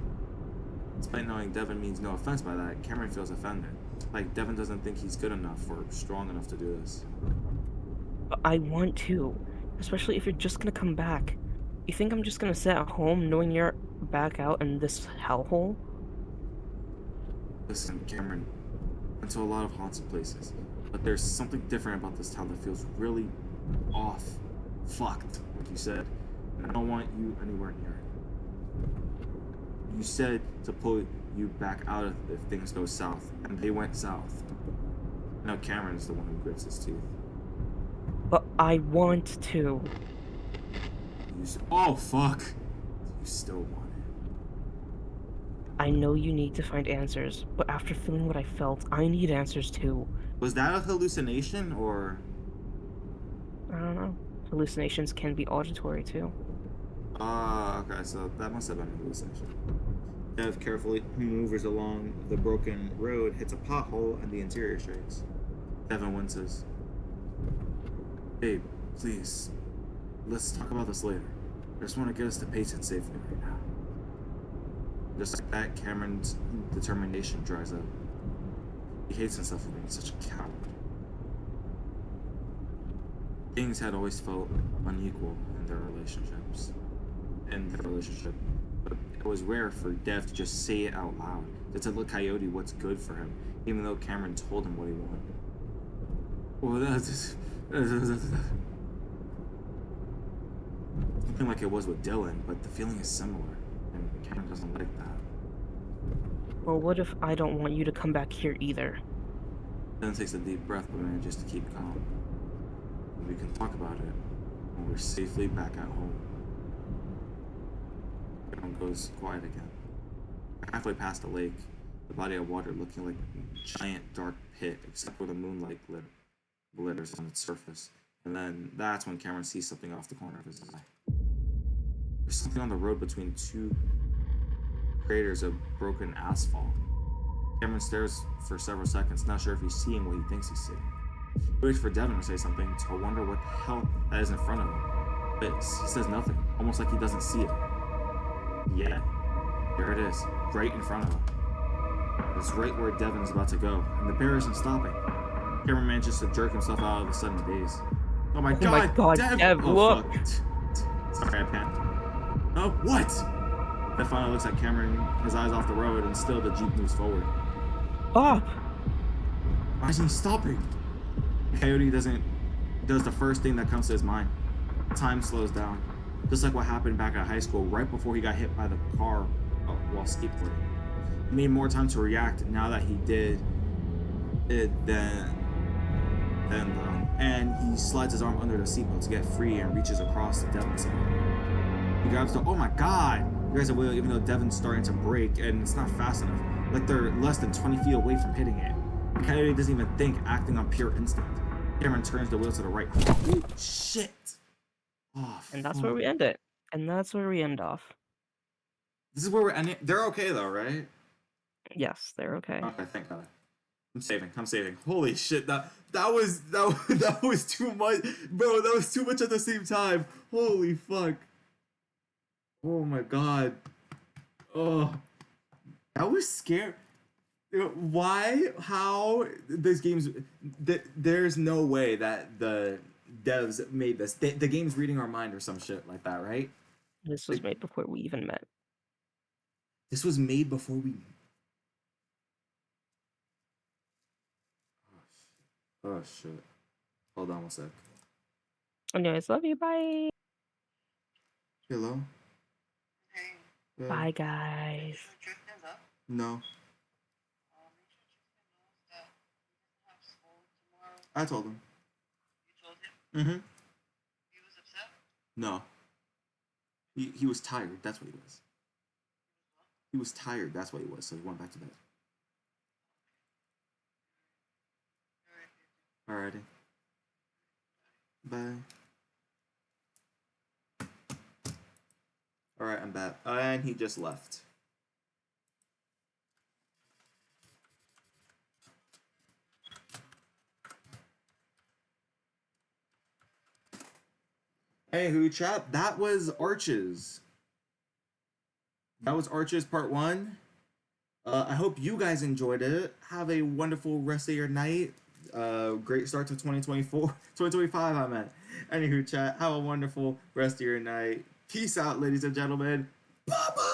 Despite knowing Devon means no offense by that, Cameron feels offended. Like Devon doesn't think he's good enough or strong enough to do this. But I want to, especially if you're just gonna come back. You think I'm just gonna sit at home knowing you're back out in this hellhole? Listen, Cameron, went to a lot of haunted places, but there's something different about this town that feels really off, fucked, like you said, and I don't want you anywhere near it. You said to pull you back out if things go south, and they went south. Now Cameron's the one who grits his teeth. But I want to. Oh fuck! You still want it. I know you need to find answers, but after feeling what I felt, I need answers too. Was that a hallucination or? I don't know. Hallucinations can be auditory too. Okay, so that must have been a hallucination. Dev carefully maneuvers along the broken road, hits a pothole, and the interior shakes. Devon winces. Babe, please, let's talk about this later. I just want to get us to Payton safely right now. Just like that, Cameron's determination dries up. He hates himself for being such a coward. Things had always felt unequal in their relationships. But it was rare for Dev to just say it out loud, to tell the coyote what's good for him, even though Cameron told him what he wanted. Well, that's something like it was with Dylan, but the feeling is similar, and Cameron doesn't like that. Well, what if I don't want you to come back here either? Dylan takes a deep breath but manages to keep calm. And we can talk about it when we're safely back at home. Everyone goes quiet again. Halfway past the lake, the body of water looking like a giant dark pit, except where the moonlight glitters on its surface. And then that's when Cameron sees something off the corner of his eye. There's something on the road between two craters of broken asphalt. Cameron stares for several seconds, not sure if he's seeing what he thinks he's seeing. He waits for Devon to say something, to wonder what the hell that is in front of him. But he says nothing, almost like he doesn't see it. Yeah, there it is, right in front of him. It's right where Devon is about to go, and the bear isn't stopping. Cameron manages to jerk himself out of a sudden daze. Oh my god, Dev, oh, look! Fuck. Sorry, I panicked. Oh, what? Dev finally looks at Cameron, his eyes off the road, and still the Jeep moves forward. Stop! Why isn't he stopping? Coyote does the first thing that comes to his mind. Time slows down, just like what happened back at high school right before he got hit by the car while skateboarding. He made more time to react now that he did it then though, and he slides his arm under the seatbelt to get free and reaches across to Devon's side. He grabs the oh my god! You guys are wheel even though Devon's starting to brake and it's not fast enough. Like they're less than 20 feet away from hitting it. Coyote doesn't even think, acting on pure instinct. Cameron turns the wheel to the right. Oh shit! Oh, And that's where we end it. And that's where we end off. This is where we're ending. They're okay though, right? Yes, they're okay. Okay, thank God. I'm saving. Holy shit, that was too much, bro. That was too much at the same time. Holy fuck. Oh my god. Oh, that was scary. Why? How? This game's. There's no way that the devs made this. The game's reading our mind or some shit like that, right? This was made before we even met. This was made before we. Oh shit. Hold on one sec. Anyways, love you. Bye. Hello? Bye, guys. No. Make sure Tristan knows that he doesn't have school tomorrow. I told him. You told him? Mm-hmm. He was upset? No. He was tired. That's what he was. He was tired. That's what he was. So he went back to bed. Alright. Alrighty. Bye. Alright, I'm back. And he just left. Hey, who chat? That was Arches. That was Arches part 1. I hope you guys enjoyed it. Have a wonderful rest of your night. Great start to 2024. 2025, I meant. Anywho, chat, have a wonderful rest of your night. Peace out, ladies and gentlemen. Bye-bye!